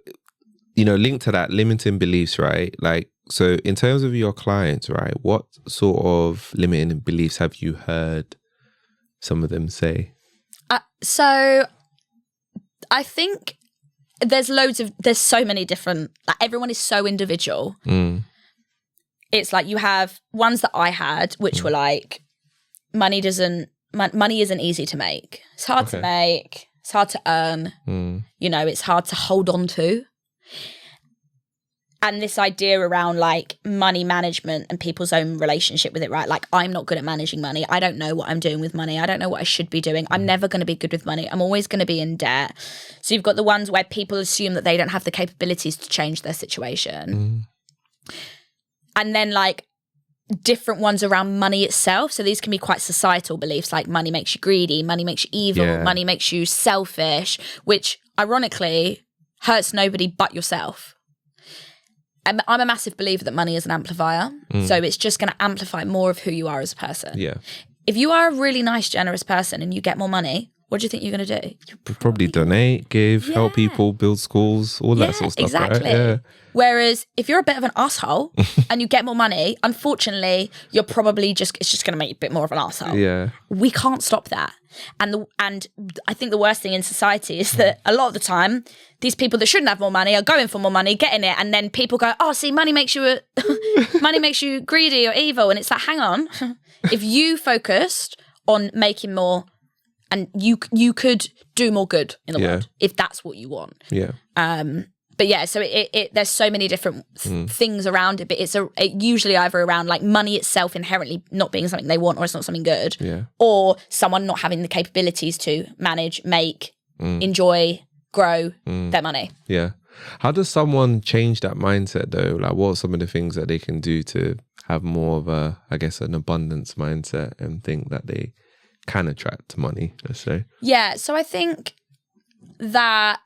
linked to that, limiting beliefs, right? Like, so in terms of your clients, right, what sort of limiting beliefs have you heard some of them say?
So I think... there's so many different, like, everyone is so individual. It's like you have ones that I had, which were like, money isn't easy to make. It's hard to make. It's hard to earn. It's hard to hold on to. And this idea around like money management and people's own relationship with it, right? Like, I'm not good at managing money. I don't know what I'm doing with money. I don't know what I should be doing. I'm never going to be good with money. I'm always going to be in debt. So you've got the ones where people assume that they don't have the capabilities to change their situation. And then like different ones around money itself. So these can be quite societal beliefs, like money makes you greedy, money makes you evil, money makes you selfish, which ironically hurts nobody but yourself. I'm a massive believer that money is an amplifier. So it's just going to amplify more of who you are as a person. If you are a really nice, generous person and you get more money, what do you think you're going to do?
Probably donate, give, help people, build schools, all that sort of stuff.
Exactly.
Right? Yeah.
Whereas if you're a bit of an asshole and you get more money, unfortunately, you're probably it's just going to make you a bit more of an asshole.
Yeah.
We can't stop that. And I think the worst thing in society is that a lot of the time, these people that shouldn't have more money are going for more money, getting it, and then people go, "Oh, see, money makes you money makes you greedy or evil," and it's like, hang on, if you focused on making more, and you could do more good in the world if that's what you want.
Yeah.
But yeah, so there's so many different things around it, but it's usually either around like money itself inherently not being something they want, or it's not something good, or someone not having the capabilities to manage, make, enjoy, grow their money.
Yeah. How does someone change that mindset though? Like, what are some of the things that they can do to have more of a, I guess, an abundance mindset and think that they can attract money, let's say? Yeah,
so I think that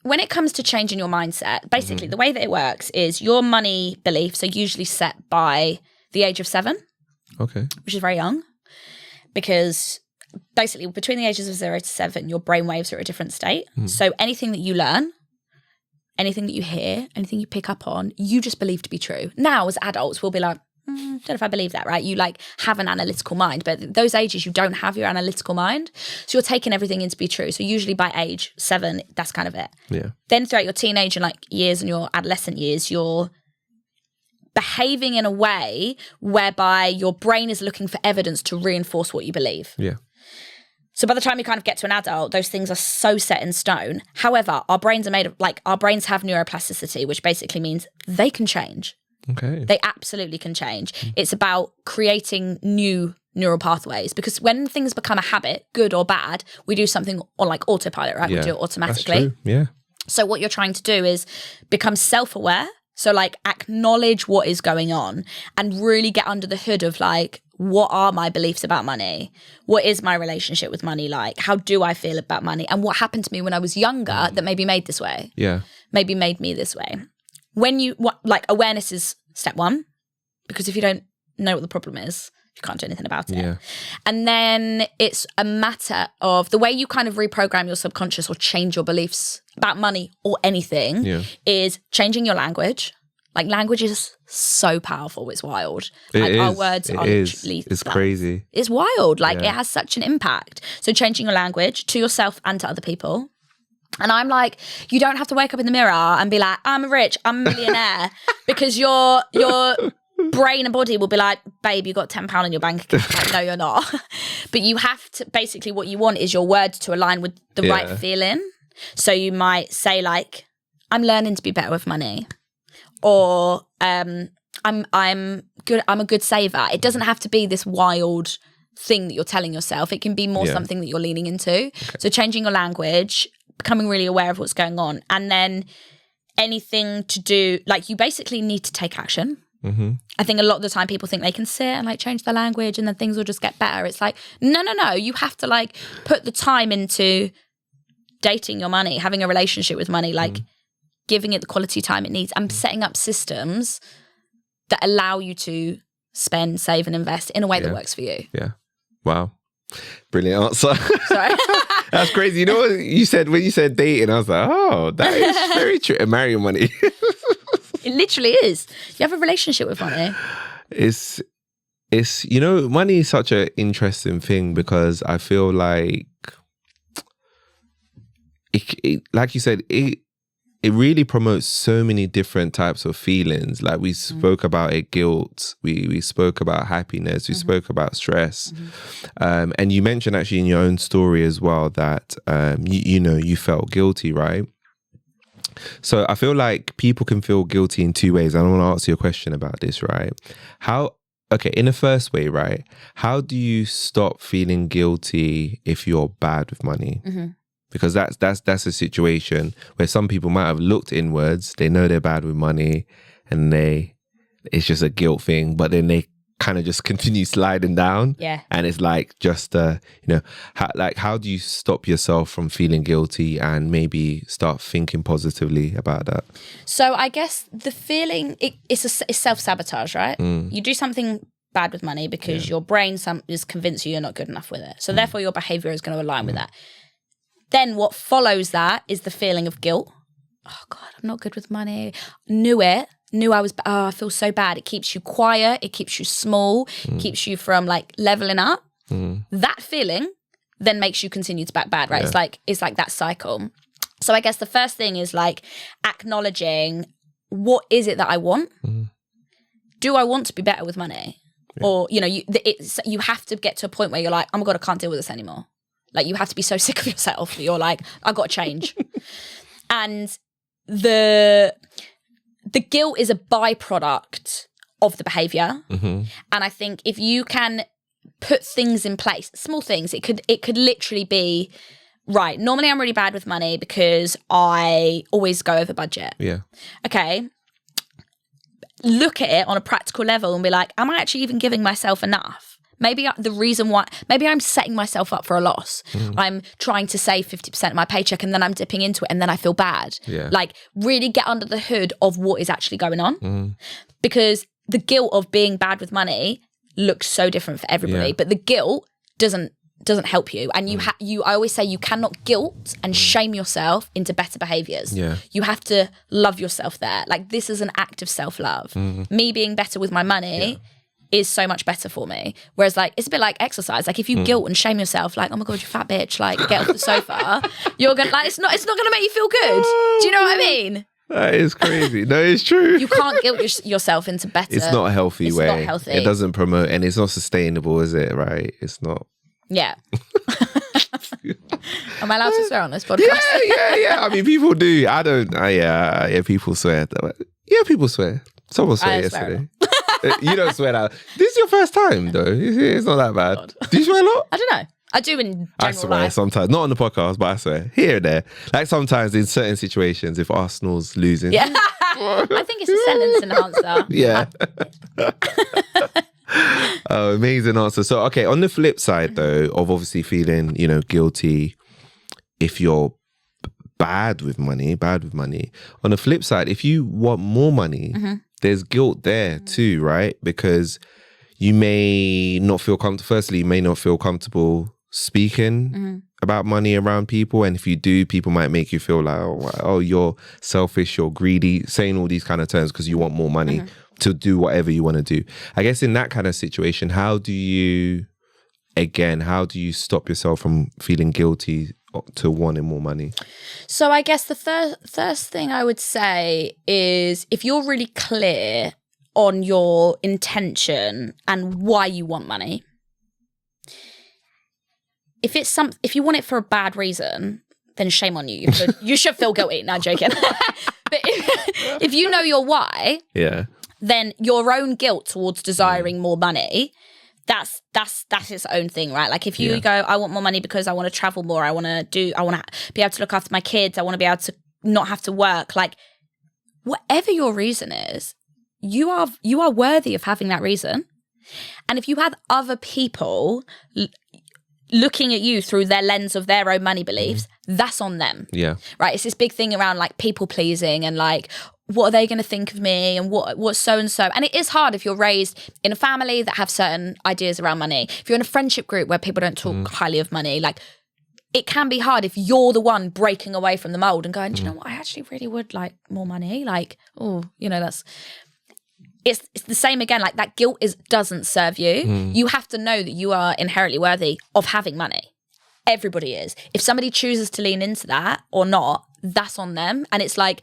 when it comes to changing your mindset, basically the way that it works is your money beliefs are usually set by the age of 7.
Okay.
Which is very young, because basically between the ages of 0 to 7, your brain waves are at a different state. So anything that you learn, anything that you hear, anything you pick up on, you just believe to be true. Now as adults, we'll be like, don't know if I believe that, right? You like have an analytical mind, but at those ages you don't have your analytical mind, so you're taking everything in to be true. So usually by age 7, that's kind of it.
Yeah.
Then throughout your teenage and like years and your adolescent years, you're behaving in a way whereby your brain is looking for evidence to reinforce what you believe.
Yeah.
So by the time you kind of get to an adult, those things are so set in stone. However, our brains are made of our brains have neuroplasticity, which basically means they can change.
Okay.
They absolutely can change. It's about creating new neural pathways, because when things become a habit, good or bad, we do something on like autopilot, right? We do it automatically.
That's true. Yeah.
So what you're trying to do is become self-aware. So like acknowledge what is going on and really get under the hood of like, what are my beliefs about money? What is my relationship with money like? How do I feel about money? And what happened to me when I was younger that maybe made this way?
Yeah.
Maybe made me this way. Awareness is step 1, because if you don't know what the problem is, you can't do anything about it.
Yeah.
And then it's a matter of the way you kind of reprogram your subconscious or change your beliefs about money or anything is changing your language. Like language is so powerful. It's wild. Our words are literally
it's crazy.
It's wild. It has such an impact. So changing your language to yourself and to other people. And I'm like, you don't have to wake up in the mirror and be like, I'm rich, I'm a millionaire, because your brain and body will be like, babe, you got £10 in your bank account. Like, no, you're not. But you have to, basically what you want is your words to align with the right feeling. So you might say like, I'm learning to be better with money, or I'm good, I'm a good saver. It doesn't have to be this wild thing that you're telling yourself. It can be more something that you're leaning into. Okay. So changing your language, becoming really aware of what's going on, and then anything to do, like you basically need to take action. I think a lot of the time people think they can sit and like change their language and then things will just get better. It's like, no. You have to like put the time into dating your money, having a relationship with money, like giving it the quality time it needs, and setting up systems that allow you to spend, save and invest in a way that works for you. Yeah. Wow. Brilliant answer. Sorry. That's crazy. You know what you said when you said dating? I was like, oh, that is very true. And marrying money. It literally is. You have a relationship with money. It's money is such an interesting thing, because I feel like it like you said, it really promotes so many different types of feelings. Like we spoke about it, guilt. We spoke about happiness. We spoke about stress. And you mentioned actually in your own story as well that, you felt guilty, right? So I feel like people can feel guilty in 2 ways. I want to ask you a question about this, right? In the first way, right? How do you stop feeling guilty if you're bad with money? Because that's a situation where some people might have looked inwards, they know they're bad with money, and it's just a guilt thing, but then they kind of just continue sliding down. Yeah. And it's like just how do you stop yourself from feeling guilty and maybe start thinking positively about that? So I guess the feeling it's self-sabotage, right? You do something bad with money because your brain is convinced you're not good enough with it. So therefore your behavior is going to align with that. Then what follows that is the feeling of guilt. Oh God, I'm not good with money. Knew I feel so bad. It keeps you quiet. It keeps you small, keeps you from like leveling up. That feeling then makes you continue to back bad, right?
Yeah.
It's like that cycle. So I guess the first thing is like acknowledging, what is it that I want? Do I want to be better with money? Yeah. Or, you know, you have to get to a point where you're like, oh my God, I can't deal with this anymore. Like you have to be so sick of yourself that you're like, I've got to change. And the guilt is a byproduct of the behavior. And I think if you can put things in place, small things, it could literally be, right, normally I'm really bad with money because I always go over budget. Yeah. Okay. Look at it on a practical level and be like, am I actually even giving myself enough? Maybe maybe I'm setting myself up for a loss. I'm trying to save 50% of my paycheck and then I'm dipping into it and then I feel bad. Yeah. Like really get under the hood of what is actually going on. Because the guilt of being bad with money looks so different for everybody, but the guilt doesn't help you. And I always say you cannot guilt and shame yourself into better behaviors. Yeah. You have to love yourself there. Like this is an act of self-love. Me being better with my money is so much better for me. Whereas like, it's a bit like exercise. Like if you guilt and shame yourself, like, oh my God, you fat bitch, like get off the sofa, you're gonna like, it's not gonna make you feel good. Do you know what I mean?
That is crazy. No, it's true.
You can't guilt yourself into better.
It's not a healthy way.
It's not healthy.
It doesn't promote, and it's not sustainable, is it? Right? It's not.
Yeah. Am I allowed to swear on this podcast?
Yeah. I mean, people do. I don't. Yeah, people swear. Yeah, people swear. Someone swore yesterday. You don't swear that. This is your first time, though. It's not that bad.
God.
Do you swear a lot?
I don't know. I do in general
I swear
life.
sometimes. Not on the podcast, but I swear. Here and there. Like sometimes in certain situations, if Arsenal's losing.
Yeah. I think it's a sentence enhancer.
Yeah. Oh, amazing answer. So, okay, on the flip side, though, of obviously feeling, guilty if you're bad with money, on the flip side, if you want more money, there's guilt there too, right? Because you may not feel comfortable. Firstly, you may not feel comfortable speaking about money around people. And if you do, people might make you feel like, oh, you're selfish, you're greedy, saying all these kind of terms because you want more money to do whatever you want to do. I guess in that kind of situation, how do you stop yourself from feeling guilty to wanting more money?
So I guess the first thing I would say is if you're really clear on your intention and why you want money, if you want it for a bad reason, then shame on you. You should feel guilty. No, I'm joking. But if you know your why, then your own guilt towards desiring more money, that's its own thing, right? Like if you go, I want more money because I want to travel more, I want to be able to look after my kids, I want to be able to not have to work, like whatever your reason is, you are worthy of having that reason. And if you have other people looking at you through their lens of their own money beliefs, that's on them. Yeah. Right? It's this big thing around like people pleasing and like, what are they going to think of me and what so-and-so. And it is hard if you're raised in a family that have certain ideas around money. If you're in a friendship group where people don't talk highly of money, like it can be hard if you're the one breaking away from the mold and going, do you know what, I actually really would like more money. Like, oh, it's the same again, like that guilt doesn't serve you. You have to know that you are inherently worthy of having money. Everybody is. If somebody chooses to lean into that or not, that's on them. And it's like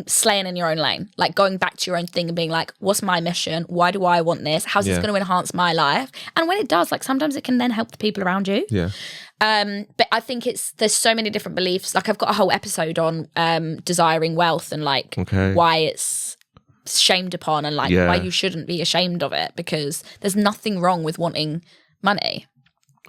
slaying in your own lane, like going back to your own thing and being like, what's my mission? Why do I want this? How's this going to enhance my life? And when it does, like sometimes it can then help the people around you. Yeah. But I think there's so many different beliefs. Like I've got a whole episode on desiring wealth and like why it's shamed upon and like why you shouldn't be ashamed of it, because there's nothing wrong with wanting money.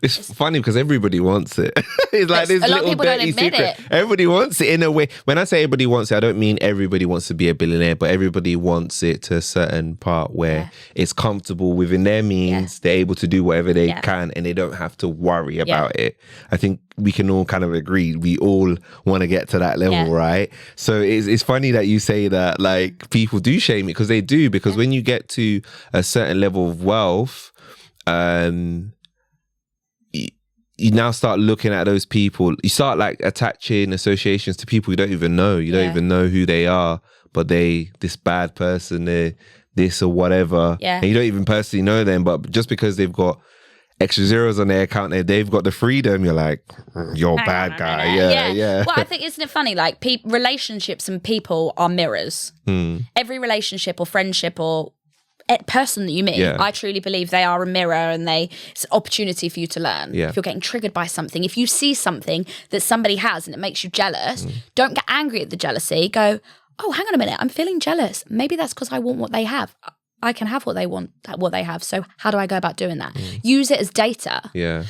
It's funny because everybody wants it. It's like this
a lot of
little
people don't
dirty
admit
secret.
it.
Everybody wants it in a way. When I say everybody wants it, I don't mean everybody wants to be a billionaire, but everybody wants it to a certain part where it's comfortable within their means. They're able to do whatever they can, and they don't have to worry about it. I think we can all kind of agree. We all want to get to that level, right? So it's funny that you say that, like, people do shame it, because they do. Because when you get to a certain level of wealth, you now start looking at those people. You start like attaching associations to people you don't even know. You don't even know who they are, but this bad person, they're this or whatever. Yeah. And you don't even personally know them, but just because they've got extra zeros on their account, they've got the freedom, you're like, you're a bad guy. Yeah.
Well, I think, isn't it funny? Like, relationships and people are mirrors. Every relationship or friendship or person that you meet, I truly believe they are a mirror, and it's an opportunity for you to learn. If you're getting triggered by something, if you see something that somebody has and it makes you jealous, don't get angry at the jealousy. Go, oh, hang on a minute, I'm feeling jealous. Maybe that's because I want what they have. I can have what they want, what they have. So how do I go about doing that? Use it as data.
Yeah.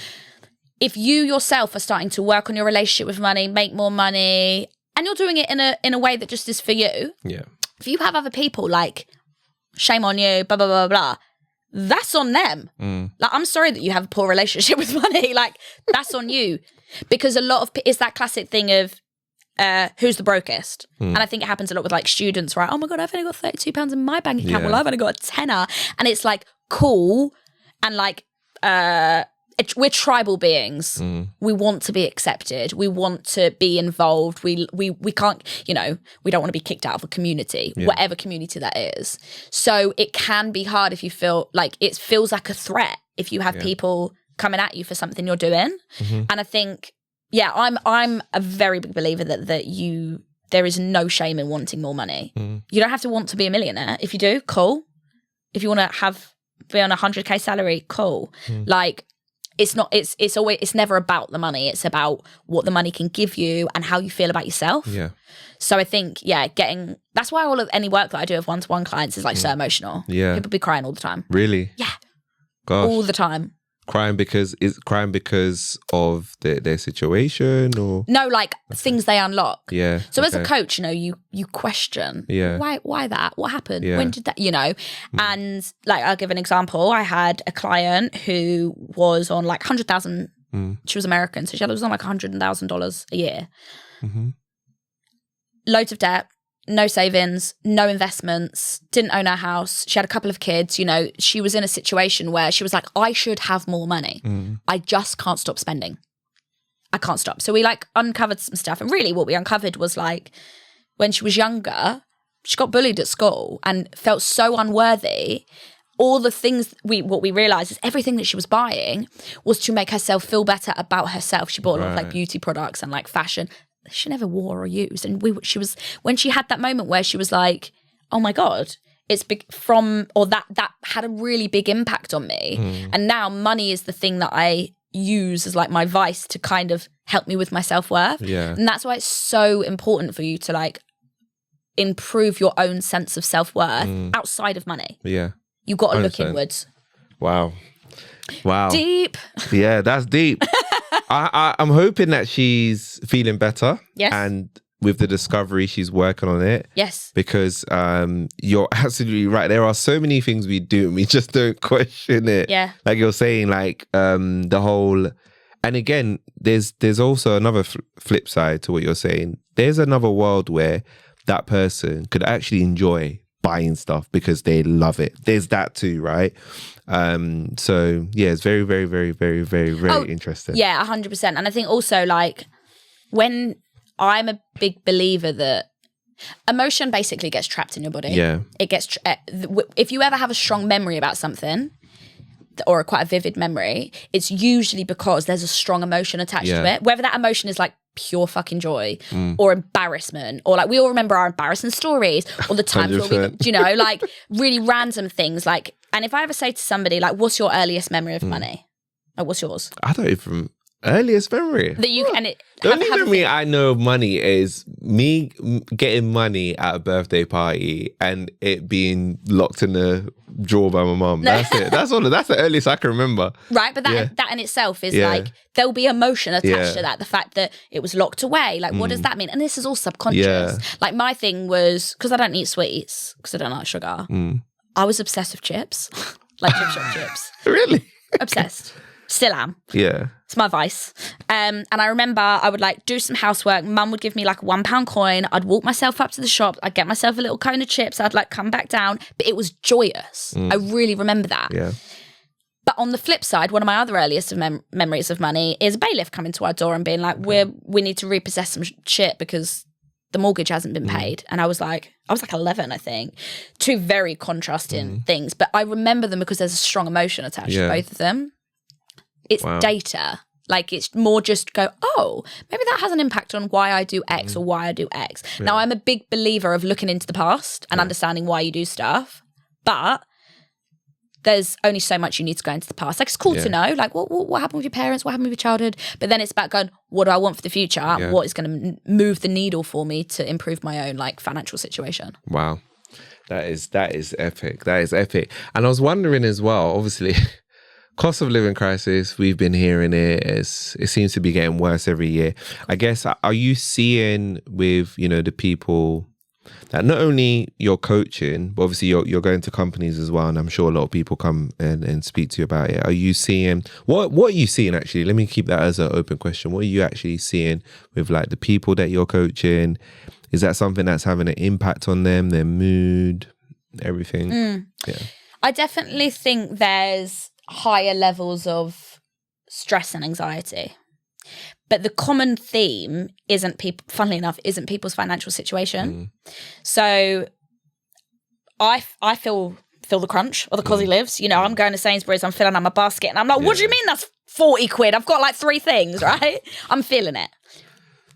If you yourself are starting to work on your relationship with money, make more money, and you're doing it in a way that just is for you. Yeah. If you have other people like, shame on you, blah, blah, blah, blah, that's on them. Like, I'm sorry that you have a poor relationship with money. Like, that's on you. Because a lot of, it's that classic thing of, who's the brokest? And I think it happens a lot with like students, right? Oh my God, I've only got £32 in my bank account. Well, I've only got a tenner. And it's like, cool. And like, we're tribal beings. We want to be accepted. We want to be involved. We can't, we don't want to be kicked out of a community, whatever community that is. So it can be hard if you feel like it feels like a threat if you have people coming at you for something you're doing. And I think, I'm a very big believer that there is no shame in wanting more money. You don't have to want to be a millionaire. If you do, cool. If you want to be on a 100K salary, cool. Like, it's never about the money. It's about what the money can give you and how you feel about yourself. Yeah. So I think, that's why any work that I do with one-to-one clients is like so emotional. Yeah. People be crying all the time.
Really?
Yeah.
Gosh.
All the time.
Crying because of their situation, or
no, like things they unlock.
Yeah.
So as a coach, you question. Yeah. Why that? What happened? Yeah. When did that? And like, I'll give an example. I had a client who was on like 100,000. She was American, so she was on like $100,000 a year. Loads of debt. No savings, no investments, didn't own her house. She had a couple of kids. She was in a situation where she was like, I should have more money. I just can't stop spending. I can't stop. So we like uncovered some stuff. And really what we uncovered was like, when she was younger, she got bullied at school and felt so unworthy. All the things what we realized is everything that she was buying was to make herself feel better about herself. She bought a lot of like beauty products and like fashion she never wore or used. And when she had that moment where she was like, oh my God, it's big that had a really big impact on me. And now money is the thing that I use as like my vice to kind of help me with my self-worth. Yeah. And that's why it's so important for you to like improve your own sense of self-worth outside of money. Yeah. You've got to look inwards.
Wow.
Deep.
Yeah, that's deep. I'm hoping that she's feeling better.
Yes.
And with the discovery, she's working on it.
Yes.
Because you're absolutely right. There are so many things we do and we just don't question it.
Yeah.
Like you're saying, like the whole... And again, there's also another flip side to what you're saying. There's another world where that person could actually enjoy buying stuff because they love it. There's that too, right? So yeah, it's very, very, very, very, very, very interesting.
Yeah, 100%. And I think also like when I'm a big believer that emotion basically gets trapped in your body.
Yeah.
It gets, if you ever have a strong memory about something or quite a vivid memory, it's usually because there's a strong emotion attached to it. Whether that emotion is like pure fucking joy or embarrassment, or like we all remember our embarrassing stories or the times where we, like really random things. Like, and if I ever say to somebody like, what's your earliest memory of money? Like, what's yours?
I don't even, Earliest memory.
that you and it.
The only
have a
memory
think.
I know of money is me getting money at a birthday party and it being locked in the drawer by my mum. That's it. That's all. That's the earliest I can remember.
Right, but that
Yeah.
that in itself is
Yeah.
like there'll be emotion attached
Yeah.
to that. The fact that it was locked away, like what does that mean? And this is all subconscious.
Yeah.
Like my thing was because I don't eat sweets because I don't like sugar. I was obsessed with chips, like chip shop chips.
Really?
Obsessed. Still am.
Yeah.
It's my vice. And I remember I would like do some housework. Mum would give me like a £1 coin. I'd walk myself up to the shop. I'd get myself a little cone of chips. I'd like come back down. But it was joyous. I really remember that.
Yeah.
But on the flip side, one of my other earliest of memories of money is a bailiff coming to our door and being like, we need to repossess some shit because the mortgage hasn't been paid. And I was like 11, I think. Two very contrasting things. But I remember them because there's a strong emotion attached to both of them. It's data. Like it's more just go, oh, maybe that has an impact on why I do X or why I do X. Yeah. Now, I'm a big believer of looking into the past and understanding why you do stuff. But there's only so much you need to go into the past. Like, it's cool to know, like, what happened with your parents? What happened with your childhood? But then it's about going, what do I want for the future? Yeah. What is going to move the needle for me to improve my own, like, financial situation?
Wow. That is epic. That is epic. And I was wondering as well, obviously, cost of living crisis, we've been hearing it. It seems to be getting worse every year. I guess, are you seeing with, the people that not only you're coaching, but obviously you're going to companies as well, and I'm sure a lot of people come and speak to you about it. Are you seeing, what are you seeing actually? Let me keep that as an open question. What are you actually seeing with like the people that you're coaching? Is that something that's having an impact on them, their mood, everything? Yeah.
I definitely think there's higher levels of stress and anxiety. But the common theme funnily enough, isn't people's financial situation. So I feel the crunch or the cosy lives. I'm going to Sainsbury's, I'm filling out my basket and I'm like, what do you mean that's 40 quid? I've got like 3 things, right? I'm feeling it.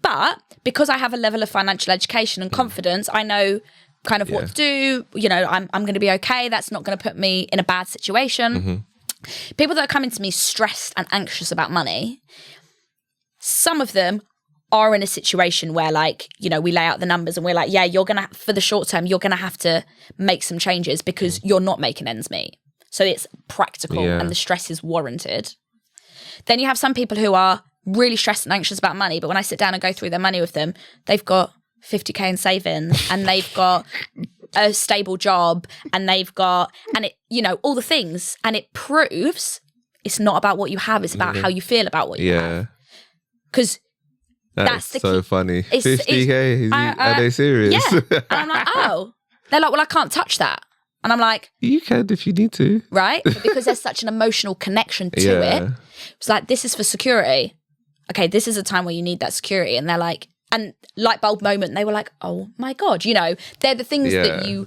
But because I have a level of financial education and confidence, I know kind of what to do. I'm going to be okay. That's not going to put me in a bad situation. People that are coming to me stressed and anxious about money, some of them are in a situation where we lay out the numbers and we're like, yeah, you're going to, for the short term, you're going to have to make some changes because you're not making ends meet. So it's practical and the stress is warranted. Then you have some people who are really stressed and anxious about money, but when I sit down and go through their money with them, they've got 50k in savings and they've got a stable job and they've got, and it, all the things. And it proves it's not about what you have, it's about how you feel about what you have. Because that's the
so
key.
Funny. 50k? Are they serious?
Yeah. And I'm like, oh. They're like, well, I can't touch that. And I'm like,
you can if you need to.
Right? But because there's such an emotional connection to it, it's like, this is for security. Okay, this is a time where you need that security. And they're like, and light bulb moment, they were like, oh my God, they're the things that you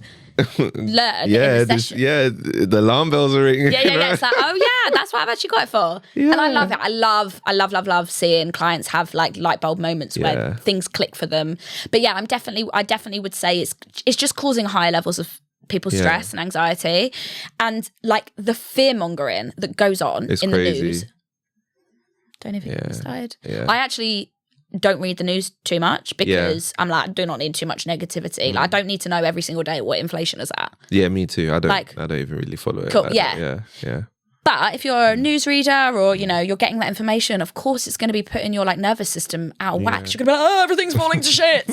learn in the session.
The alarm bells are ringing.
Yeah. It's like, oh yeah, that's what I've actually got it for. Yeah. And I love it. I love seeing clients have like light bulb moments where things click for them. But yeah, I definitely would say it's just causing higher levels of people's stress and anxiety. And like the fear mongering that goes on in the news. Don't even get started. Yeah. I actually don't read the news too much because I'm like, I do not need too much negativity. Like, I don't need to know every single day what inflation is at. Yeah,
me too. I don't even really follow it.
Cool.
Like
yeah.
Yeah.
But if you're a newsreader or, you're getting that information, of course it's going to be putting your like nervous system out of whack. You're going to be like, oh, everything's falling to shit.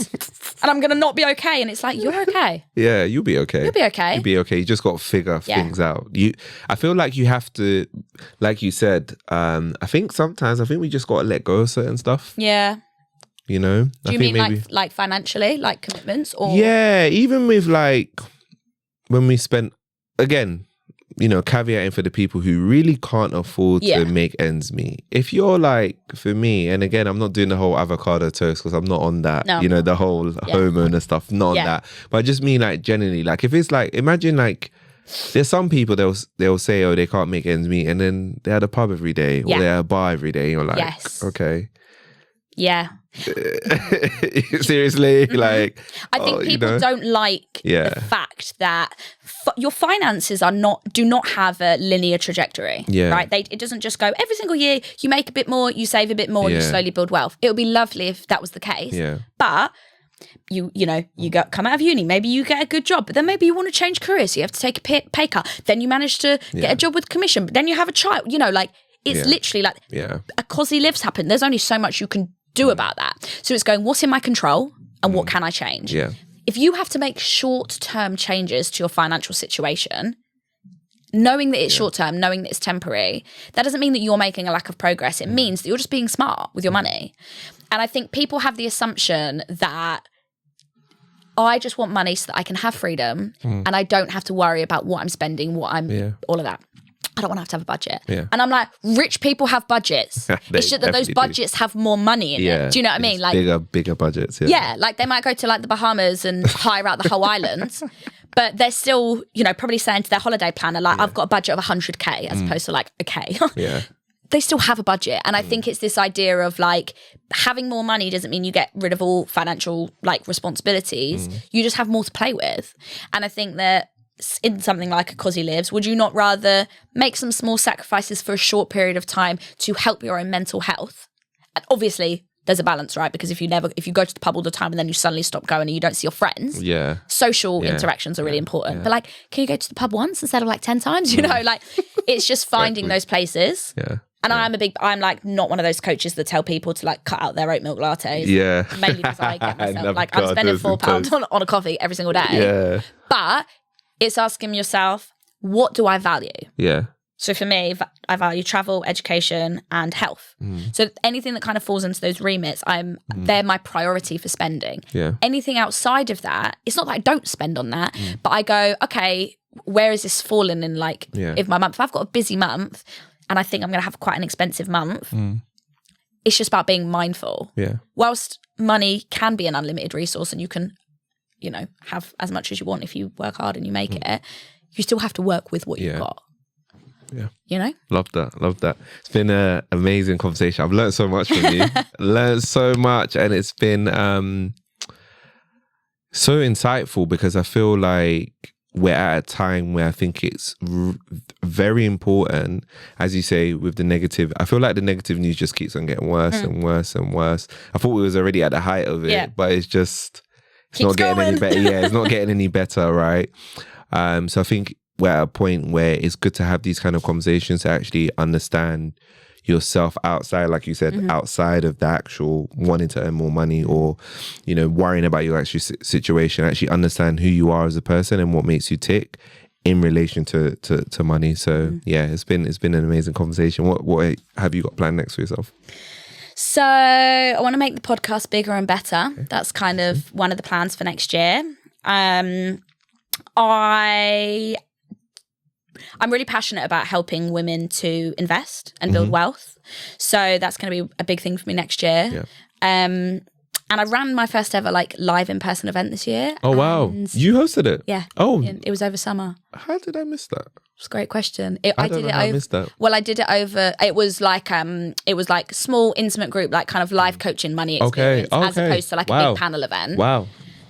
And I'm going to not be okay. And it's like, you're okay.
Yeah, you'll be okay.
You'll be okay.
You'll be okay. You just got to figure things out. I feel like you have to, like you said, I think we just got to let go of certain stuff.
Yeah.
Do you
mean maybe, like financially, like commitments or?
Yeah, even with like when we spent, again, caveating for the people who really can't afford to make ends meet. If you're like, for me, and again, I'm not doing the whole avocado toast because I'm not on that, the whole homeowner stuff, not on that. But I just mean like generally, like if it's like, imagine like, there's some people they'll say, oh, they can't make ends meet, and then they're at a pub every day or they're at a bar every day. You're like, okay.
Yeah.
Seriously, like
I think people don't like the fact that your finances do not have a linear trajectory.
Yeah.
Right? It doesn't just go every single year. You make a bit more, you save a bit more, you slowly build wealth. It would be lovely if that was the case.
Yeah.
But you come out of uni, maybe you get a good job, but then maybe you want to change careers, so you have to take a pay cut. Then you manage to get a job with commission, but then you have a child. It's literally like a cosy lives happen. There's only so much you can do about that. So it's going, what's in my control and what can I change?
Yeah.
If you have to make short-term changes to your financial situation, knowing that it's short-term, knowing that it's temporary, that doesn't mean that you're making a lack of progress. It means that you're just being smart with your money. And I think people have the assumption that I just want money so that I can have freedom and I don't have to worry about what I'm spending, all of that. I don't want to have a budget. Yeah. And I'm like, rich people have budgets. It's just that those budgets have more money in it. Do you know what I mean? Like
bigger budgets.
Yeah, like they might go to like the Bahamas and hire out the whole island, but they're still, probably saying to their holiday planner, like, I've got a budget of 100K as opposed to like a K.
Yeah.
They still have a budget. And I think it's this idea of like having more money doesn't mean you get rid of all financial like responsibilities. You just have more to play with. And I think that in something like a Cosy Lives, would you not rather make some small sacrifices for a short period of time to help your own mental health? And obviously there's a balance, right? Because if you go to the pub all the time and then you suddenly stop going and you don't see your friends, social interactions are really important. But like, can you go to the pub once instead of like 10 times? Like it's just finding those places.
Yeah.
And I'm like not one of those coaches that tell people to like cut out their oat milk lattes.
Yeah.
Mainly because I get myself like I'm spending £4 on a coffee every single day.
Yeah.
But it's asking yourself, what do I value?
Yeah.
So for me, I value travel, education, and health. So anything that kind of falls into those remits, they're my priority for spending.
Yeah.
Anything outside of that, it's not that I don't spend on that, but I go, okay, where is this falling in like if my month? If I've got a busy month and I think I'm going to have quite an expensive month, it's just about being mindful.
Yeah.
Whilst money can be an unlimited resource and you can, have as much as you want if you work hard and you make it, you still have to work with what you've got.
Yeah. Love that. It's been an amazing conversation. I've learned so much from you. Learned so much, and it's been so insightful because I feel like we're at a time where I think it's very important, as you say, with the negative. I feel like the negative news just keeps on getting worse and worse and worse. I thought we was already at the height of it, but it's just it's not getting any better. Yeah, it's not getting any better, right? So I think we're at a point where it's good to have these kind of conversations to actually understand yourself outside, like you said, outside of the actual wanting to earn more money or, worrying about your actual situation, actually understand who you are as a person and what makes you tick in relation to money. So it's been an amazing conversation. What have you got planned next for yourself?
So I want to make the podcast bigger and better. Okay. That's kind of one of the plans for next year. I'm really passionate about helping women to invest and build wealth. So that's going to be a big thing for me next year. Yeah. And I ran my first ever like live in-person event this year.
Oh, wow. You hosted it?
Yeah.
Oh.
It was over summer.
How did I miss that?
It's a great question.
I missed that.
Well, I did it over, it was like small, intimate group, like kind of live coaching money experience as opposed to like a big panel event.
Wow.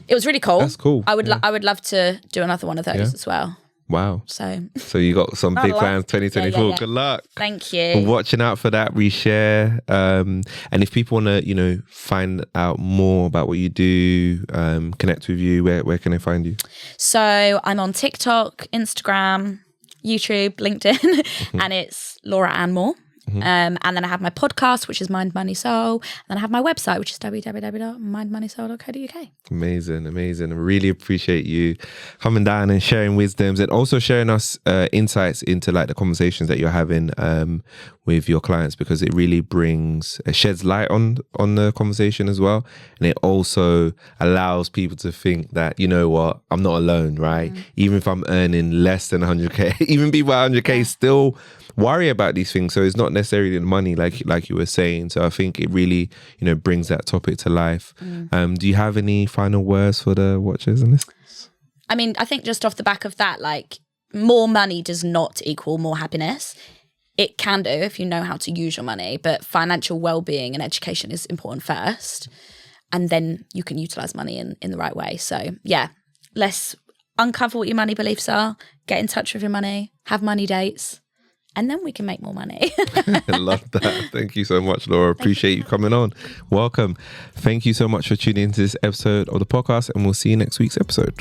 It was really cool.
That's cool.
I would love to do another one of those as well.
Wow.
So
you got some big plans 2024. Yeah. Good luck.
Thank you.
For watching out for that, reshare. And if people want to, find out more about what you do, connect with you, where can they find you? So
I'm on TikTok, Instagram, YouTube, LinkedIn, and it's Laura Ann Moore. And then I have my podcast, which is Mind, Money, Soul. And then I have my website, which is www.mindmoneysoul.co.uk. Amazing. I really appreciate you coming down and sharing wisdoms and also sharing us insights into like the conversations that you're having with your clients, because it really sheds light on the conversation as well. And it also allows people to think that, you know what, I'm not alone, right? Even if I'm earning less than 100K, even people at 100K still worry about these things. So it's not necessarily the money, like you were saying. So I think it really, brings that topic to life. Do you have any final words for the watchers and listeners? I mean, I think just off the back of that, like, more money does not equal more happiness. It can do if you know how to use your money, but financial well-being and education is important first. And then you can utilize money in the right way. So yeah, let's uncover what your money beliefs are, get in touch with your money, have money dates, and then we can make more money.
I love that. Thank you so much, Laura. Appreciate you coming on. Welcome. Thank you so much for tuning into this episode of the podcast, and we'll see you next week's episode.